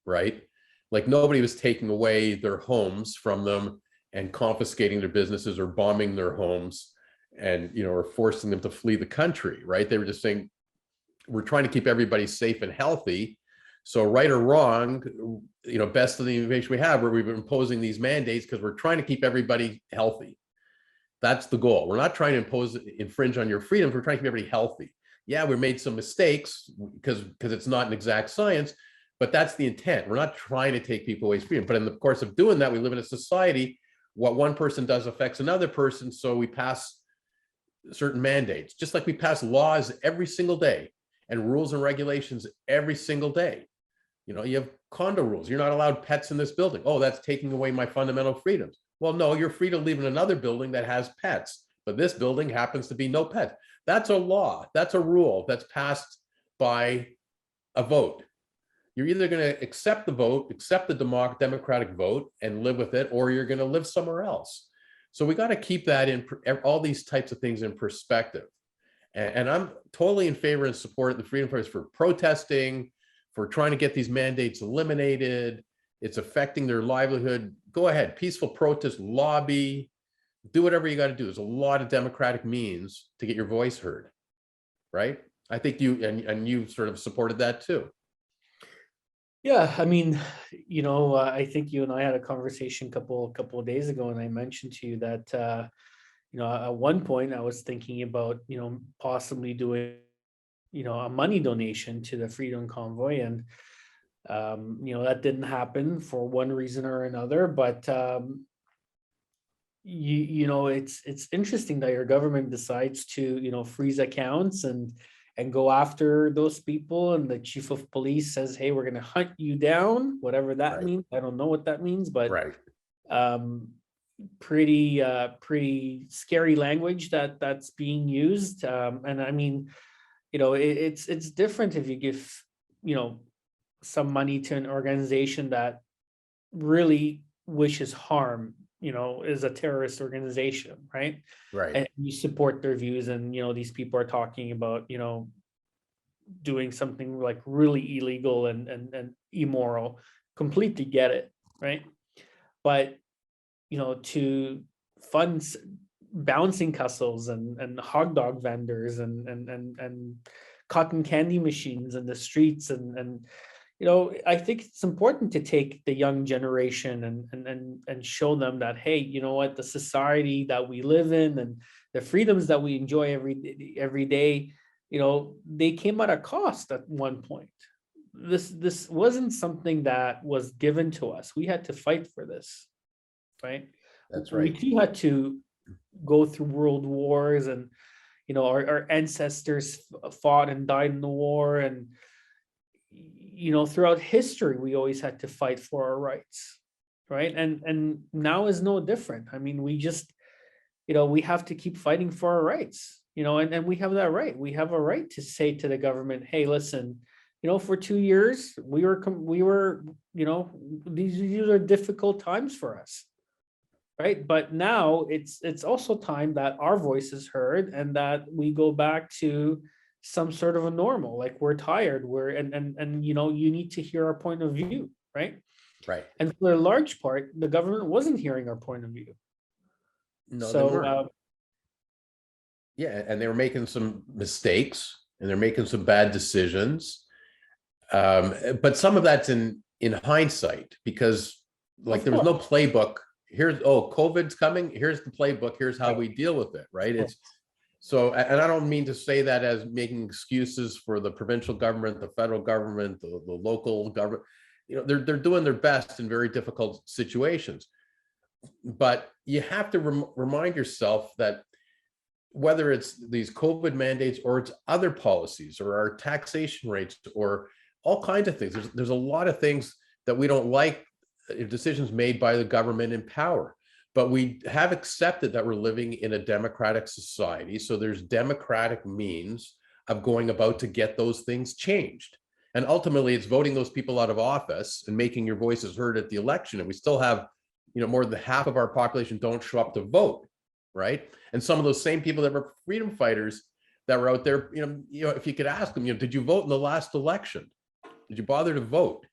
right? Like, nobody was taking away their homes from them and confiscating their businesses or bombing their homes and, you know, or forcing them to flee the country, right? They were just saying, we're trying to keep everybody safe and healthy. So right or wrong, you know, best of the information we have, where we've been imposing these mandates because we're trying to keep everybody healthy. That's the goal. We're not trying to infringe on your freedoms. We're trying to keep everybody healthy. Yeah, we made some mistakes because it's not an exact science, but that's the intent. We're not trying to take people away freedom. But in the course of doing that, we live in a society, what one person does affects another person. So we pass certain mandates, just like we pass laws every single day and rules and regulations every single day. You know, you have condo rules. You're not allowed pets in this building. Oh, that's taking away my fundamental freedoms. Well, no, you're free to live in another building that has pets, but this building happens to be no pets. That's a law. That's a rule that's passed by a vote. You're either going to accept the vote, accept the democratic vote and live with it, or you're going to live somewhere else. So we got to keep that in, all these types of things in perspective. And I'm totally in favor and support of the freedom fighters for protesting, for trying to get these mandates eliminated. It's affecting their livelihood. Go ahead, peaceful protest, lobby, do whatever you got to do. There's a lot of democratic means to get your voice heard, right? I think you and you sort of supported that too. Yeah, I mean, you know, I think you and I had a conversation a couple of days ago, and I mentioned to you that you know, at one point I was thinking about, you know, possibly doing, you know, a money donation to the Freedom Convoy, and you know, that didn't happen for one reason or another. But you know, it's interesting that your government decides to, you know, freeze accounts and go after those people, and the chief of police says, hey, we're going to hunt you down, whatever that means. I don't know what that means, but pretty scary language that's being used. And I mean, you know, it's different if you give, you know, some money to an organization that really wishes harm, you know, is a terrorist organization, right? And you support their views, and, you know, these people are talking about, you know, doing something like really illegal and immoral. Completely get it, right? But to fund bouncing castles and hot dog vendors and cotton candy machines in the streets and I think it's important to take the young generation and show them that, hey, you know what, the society that we live in and the freedoms that we enjoy every day, they came at a cost at one point. This wasn't something that was given to us. We had to fight for this, right? That's We right. too had to go through world wars, and our ancestors fought and died in the war, and throughout history we always had to fight for our rights, right? And now is no different. I mean, we just we have to keep fighting for our rights, and we have that right. We have a right to say to the government, hey, listen, for 2 years we were these are difficult times for us, right? But now it's also time that our voice is heard and that we go back to some sort of a normal. Like, we're tired, and you need to hear our point of view, right? Right. And for a large part, the government wasn't hearing our point of view. No, they So weren't. Yeah, and they were making some mistakes and they're making some bad decisions. But some of that's in hindsight, because like of there was no course, playbook. Here's, oh, COVID's coming. Here's the playbook. Here's how we deal with it. Right. It's so, and I don't mean to say that as making excuses for the provincial government, the federal government, the local government. They're doing their best in very difficult situations. But you have to remind yourself that whether it's these COVID mandates or it's other policies or our taxation rates or all kinds of things, there's a lot of things that we don't like, decisions made by the government in power. But we have accepted that we're living in a democratic society. So there's democratic means of going about to get those things changed. And ultimately, it's voting those people out of office and making your voices heard at the election. And we still have, more than half of our population don't show up to vote, right? And some of those same people that were freedom fighters that were out there, if you could ask them, did you vote in the last election? Did you bother to vote?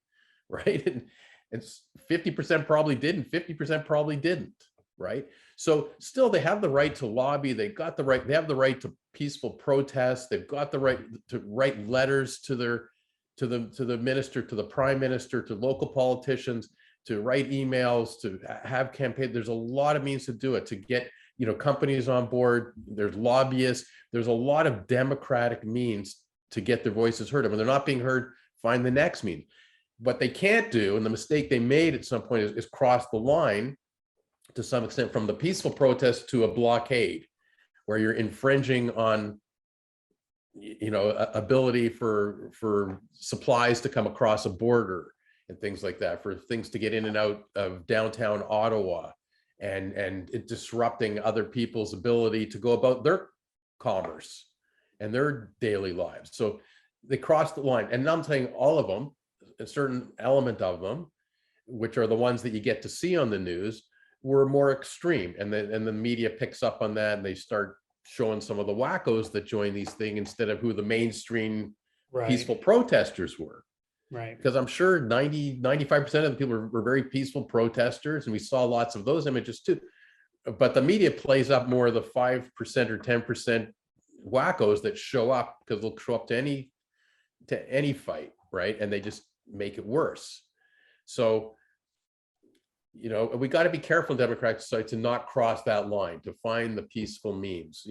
Right? And it's 50% probably did, and 50% probably didn't. Right. So still, they have the right to lobby. They have the right to peaceful protest. They've got the right to write letters to the minister, to the prime minister, to local politicians, to write emails, to have campaigns. There's a lot of means to do it, to get companies on board. There's lobbyists. There's a lot of democratic means to get their voices heard. And when they're not being heard, find the next means. What they can't do, and the mistake they made at some point, is cross the line to some extent from the peaceful protest to a blockade, where you're infringing on ability for supplies to come across a border and things like that, for things to get in and out of downtown Ottawa, and it disrupting other people's ability to go about their commerce and their daily lives. So they crossed the line. And now I'm saying all of them, a certain element of them, which are the ones that you get to see on the news, were more extreme. And the media picks up on that, and they start showing some of the wackos that join these things instead of who the mainstream peaceful protesters were. Right. Because I'm sure 95% of the people were very peaceful protesters, and we saw lots of those images too. But the media plays up more of the 5% or 10% wackos that show up, because they'll show up to any fight, right? And they just make it worse. So, we got to be careful in democratic society to not cross that line, to find the peaceful means.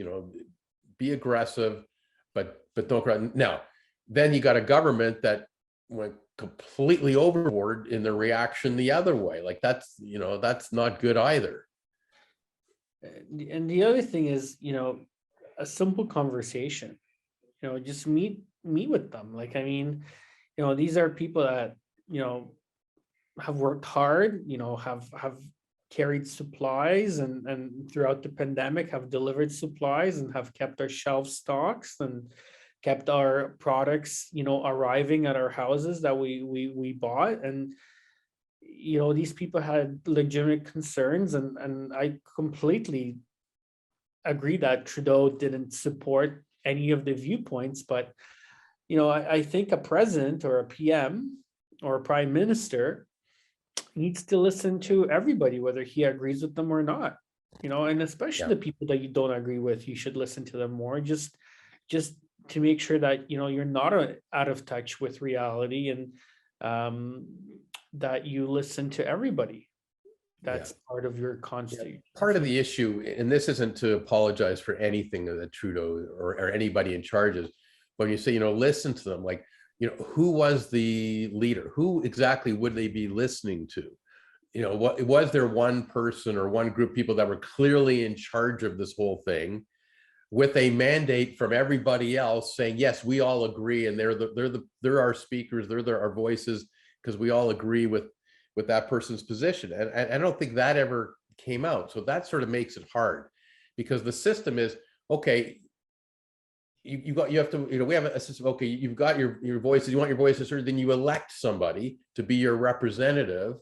Be aggressive, but don't cross. Now, then you got a government that went completely overboard in the reaction the other way. Like, that's not good either. And the other thing is, a simple conversation, just meet with them. Like, I mean, these are people that, have worked hard, have carried supplies and throughout the pandemic have delivered supplies and have kept our shelf stocks and kept our products, arriving at our houses that we bought. And, these people had legitimate concerns, and I completely agree that Trudeau didn't support any of the viewpoints, but I think a president or a PM or a prime minister needs to listen to everybody, whether he agrees with them or not. And especially the people that you don't agree with, you should listen to them more, just to make sure that you're not out of touch with reality, and that you listen to everybody. That's part of your constant. Part of the issue, and this isn't to apologize for anything that Trudeau or anybody in charge is, but when you say, listen to them, like, who was the leader? Who exactly would they be listening to? What was there one person or one group of people that were clearly in charge of this whole thing with a mandate from everybody else saying, yes, we all agree, and they're our speakers, they're our voices, because we all agree with that person's position. And I don't think that ever came out. So that sort of makes it hard, because the system is, okay, you have to, we have a system, okay, you've got your voices, you want your voices heard, then you elect somebody to be your representative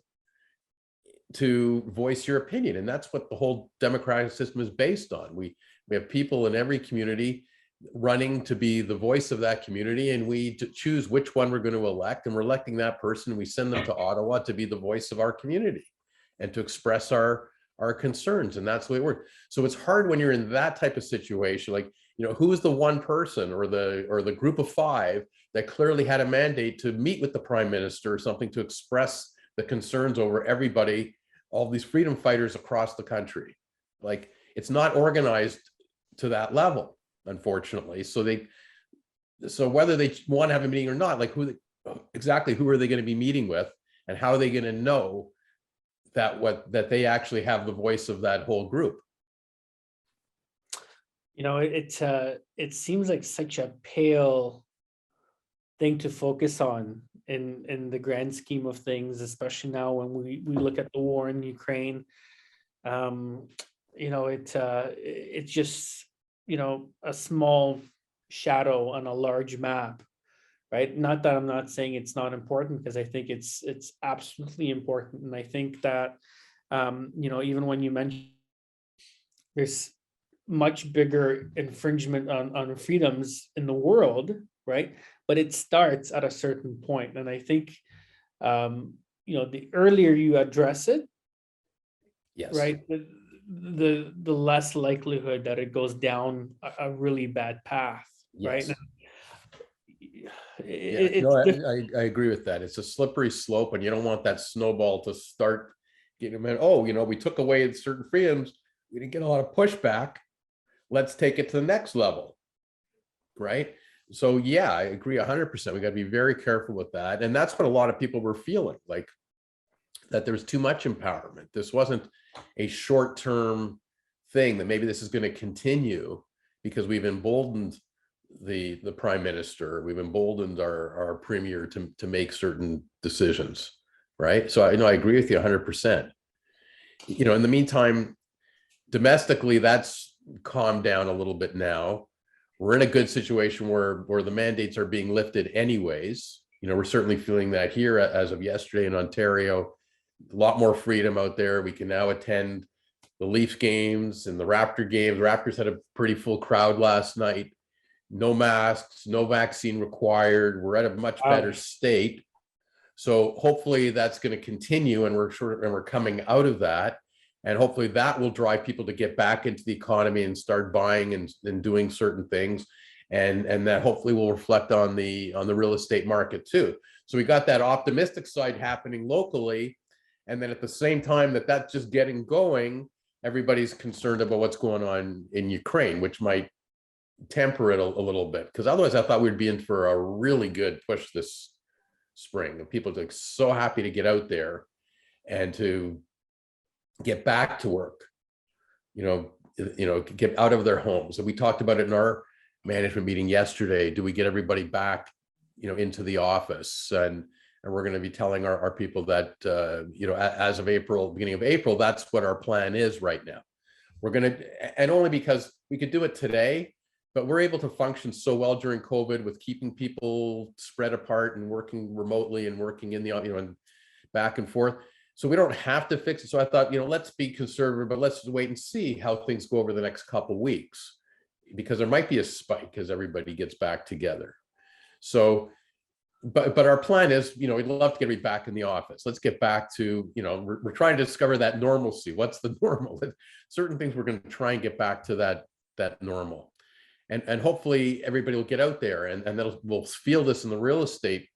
to voice your opinion. And that's what the whole democratic system is based on. We have people in every community running to be the voice of that community, and we choose which one we're going to elect, and we're electing that person. We send them to Ottawa to be the voice of our community and to express our concerns, and that's the way it works. So it's hard when you're in that type of situation, like, who is the one person or the group of five that clearly had a mandate to meet with the prime minister or something to express the concerns over everybody, all these freedom fighters across the country. Like, it's not organized to that level, unfortunately. So whether they want to have a meeting or not, like, who are they going to be meeting with, and how are they going to know that they actually have the voice of that whole group? It seems like such a pale thing to focus on in the grand scheme of things, especially now when we look at the war in Ukraine. It's just a small shadow on a large map, right? Not that I'm not saying it's not important, because I think it's absolutely important. And I think that even when you mention there's much bigger infringement on freedoms in the world, right? But it starts at a certain point. And I think the earlier you address it, yes, right, the less likelihood that it goes down a really bad path, right? I agree with that. It's a slippery slope, and you don't want that snowball to start getting them in. Oh, we took away certain freedoms, we didn't get a lot of pushback, let's take it to the next level, right? So yeah, I agree 100%. We got to be very careful with that. And that's what a lot of people were feeling, like that there was too much empowerment. This wasn't a short-term thing, that maybe this is going to continue because we've emboldened the prime minister, we've emboldened our premier to make certain decisions, right? So I agree with you 100%. In the meantime, domestically, that's calmed down a little bit now. We're in a good situation where the mandates are being lifted anyways. We're certainly feeling that here as of yesterday in Ontario. A lot more freedom out there. We can now attend the Leafs games and the Raptor games. Raptors had a pretty full crowd last night. No masks, no vaccine required. We're at a much better state. So hopefully that's going to continue, and we're coming out of that. And hopefully that will drive people to get back into the economy and start buying and doing certain things. And that hopefully will reflect on the real estate market too. So we got that optimistic side happening locally. And then at the same time that's just getting going, everybody's concerned about what's going on in Ukraine, which might temper it a little bit. Because otherwise I thought we'd be in for a really good push this spring. And people are so happy to get out there and to get back to work, get out of their homes. And we talked about it in our management meeting yesterday. Do we get everybody back, into the office? And we're going to be telling our people that, as of beginning of April, that's what our plan is right now. We're going to, and only because we could do it today, but we're able to function so well during COVID with keeping people spread apart and working remotely and working in the, and back and forth. So we don't have to fix it. So I thought, let's be conservative, but let's wait and see how things go over the next couple of weeks, because there might be a spike as everybody gets back together. So, but our plan is, we'd love to get everybody back in the office. Let's get back to, we're trying to discover that normalcy. What's the normal? Certain things we're going to try and get back to that normal. And hopefully everybody will get out there, and we'll feel this in the real estate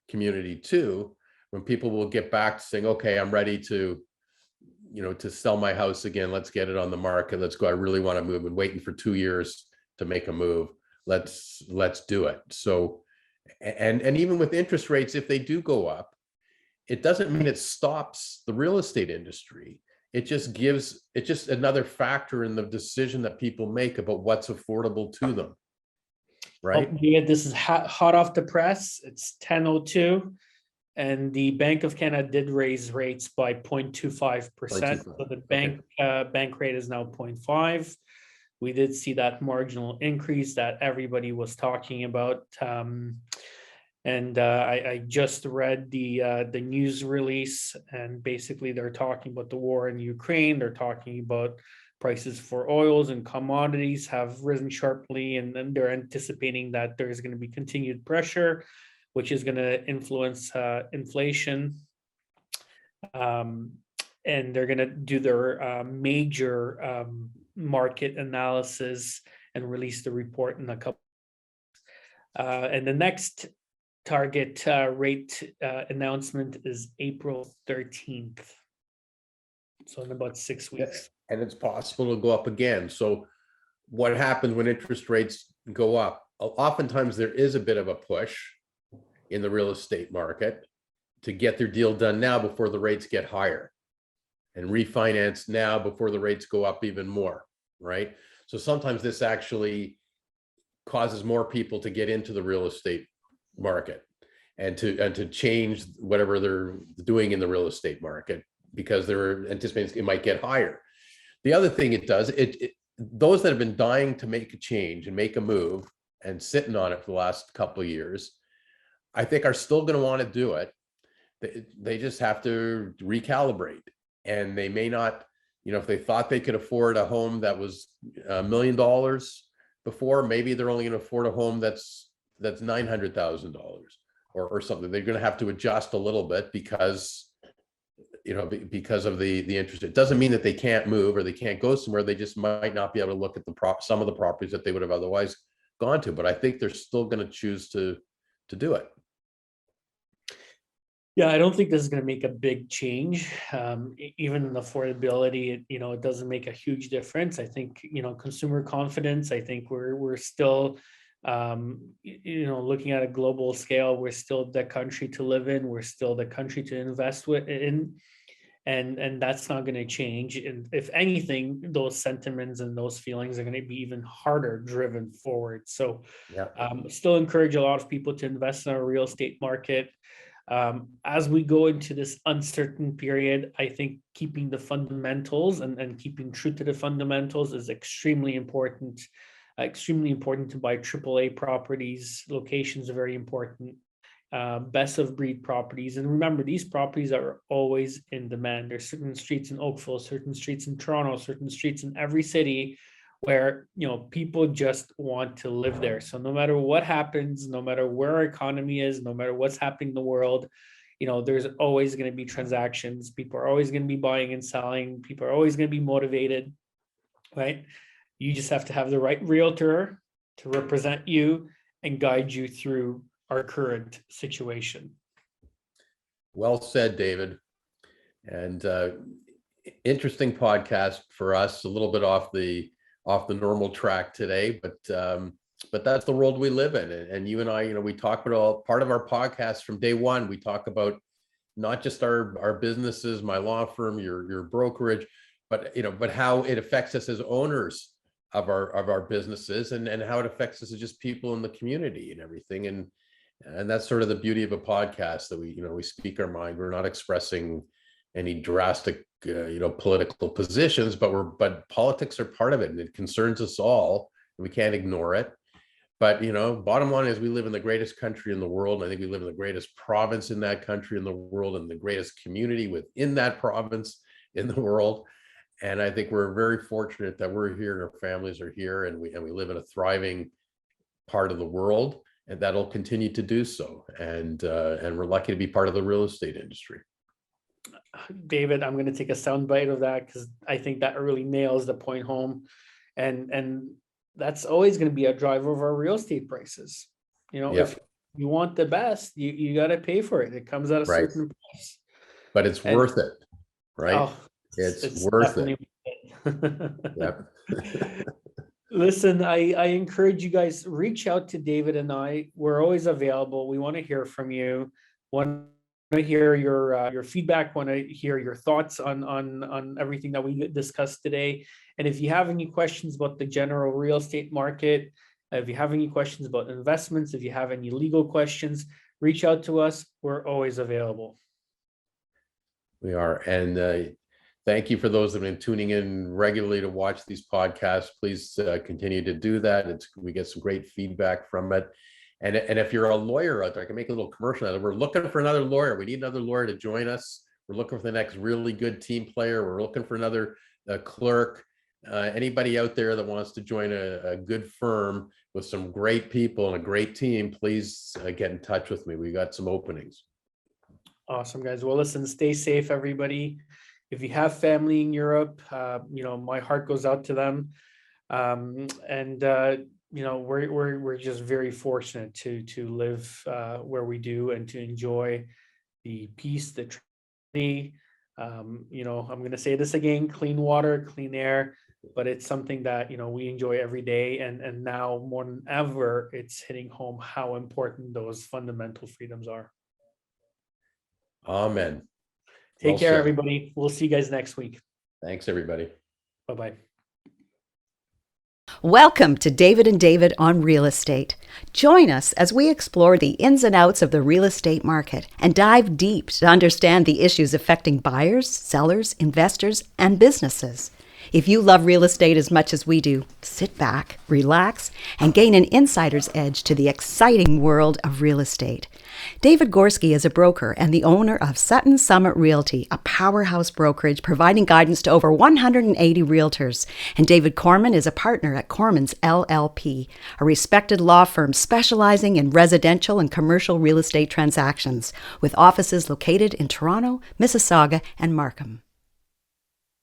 community too, when people will get back to saying, okay, I'm ready to, to sell my house again. Let's get it on the market. Let's go. I really want to move, and waiting for 2 years to make a move. Let's do it. So, and even with interest rates, if they do go up, it doesn't mean it stops the real estate industry. It's just another factor in the decision that people make about what's affordable to them. Right. Oh, yeah, this is hot off the press. It's 10:02, and the Bank of Canada did raise rates by 0.25%. So the bank rate is now 0.5. We did see that marginal increase that everybody was talking about. And I just read the news release, and basically they're talking about the war in Ukraine. They're talking about prices for oils and commodities have risen sharply, and then they're anticipating that there's going to be continued pressure, which is going to influence inflation. And they're going to do their major market analysis and release the report in a couple. And the next target rate announcement is April 13th. So in about 6 weeks. And it's possible to go up again. So what happens when interest rates go up? Oftentimes there is a bit of a push in the real estate market to get their deal done now before the rates get higher, and refinance now before the rates go up even more, right? So sometimes this actually causes more people to get into the real estate market and to change whatever they're doing in the real estate market, because they're anticipating it might get higher. The other thing it does, those that have been dying to make a change and make a move and sitting on it for the last couple of years, I think are still going to want to do it. They just have to recalibrate, and they may not, if they thought they could afford a home that was $1 million before, maybe they're only going to afford a home that's $900,000 or something. They're going to have to adjust a little bit because of the interest. It doesn't mean that they can't move or they can't go somewhere. They just might not be able to look at some of the properties that they would have otherwise gone to. But I think they're still going to choose to do it. Yeah, I don't think this is going to make a big change. Even in affordability, it doesn't make a huge difference. I think, consumer confidence, I think we're still, looking at a global scale, we're still the country to live in. We're still the country to invest in. And that's not going to change. And if anything, those sentiments and those feelings are going to be even harder driven forward. So still encourage a lot of people to invest in our real estate market. As we go into this uncertain period, I think keeping the fundamentals and keeping true to the fundamentals is extremely important. Extremely important to buy AAA properties. Locations are very important. Best of breed properties. And remember, these properties are always in demand. There's certain streets in Oakville, certain streets in Toronto, certain streets in every city where people just want to live there. So no matter what happens, no matter where our economy is, no matter what's happening in the world, there's always going to be transactions. People are always going to be buying and selling. People are always going to be motivated, right? You just have to have the right realtor to represent you and guide you through our current situation. Well said, David. And interesting podcast for us, a little bit off the normal track today, but that's the world we live in. And you and I, we talk about part of our podcast from day one. We talk about not just our businesses, my law firm, your brokerage, but how it affects us as owners of our businesses, and how it affects us as just people in the community and everything. And that's sort of the beauty of a podcast, that we speak our mind. We're not expressing any drastic political positions, but politics are part of it, and it concerns us all, and we can't ignore it. But bottom line is, we live in the greatest country in the world. And I think we live in the greatest province in that country in the world, and the greatest community within that province in the world. And I think we're very fortunate that we're here and our families are here, and we live in a thriving part of the world. and that'll continue to do so. And we're lucky to be part of the real estate industry. David, I'm going to take a sound bite of that because I think that really nails the point home. And that's always going to be a driver of our real estate prices. If you want the best, you got to pay for it. It comes at a certain price. But it's worth it, right? Oh, it's worth it. Yep. Listen, I encourage you guys, reach out to David and I. We're always available. We want to hear from you. Want to hear your feedback. Want to hear your thoughts on everything that we discussed today. And if you have any questions about the general real estate market, if you have any questions about investments, if you have any legal questions, reach out to us. We're always available. We are. And thank you for those that have been tuning in regularly to watch these podcasts. Please continue to do that. We get some great feedback from it. And if you're a lawyer out there, I can make a little commercial out of it. We're looking for another lawyer. We need another lawyer to join us. We're looking for the next really good team player. We're looking for another clerk. Anybody out there that wants to join a good firm with some great people and a great team, please get in touch with me. We got some openings. Awesome, guys. Well, listen, stay safe, everybody. If you have family in Europe, my heart goes out to them. We're just very fortunate to live where we do and to enjoy the peace, the tranquility. I'm going to say this again: clean water, clean air. But it's something that we enjoy every day, and now more than ever, it's hitting home how important those fundamental freedoms are. Amen. Take care, everybody. We'll see you guys next week. Thanks, everybody. Bye-bye. Welcome to David and David on Real Estate. Join us as we explore the ins and outs of the real estate market and dive deep to understand the issues affecting buyers, sellers, investors, and businesses. If you love real estate as much as we do, sit back, relax, and gain an insider's edge to the exciting world of real estate. David Gorski is a broker and the owner of Sutton Summit Realty, a powerhouse brokerage providing guidance to over 180 realtors. And David Korman is a partner at Kormans LLP, a respected law firm specializing in residential and commercial real estate transactions, with offices located in Toronto, Mississauga, and Markham.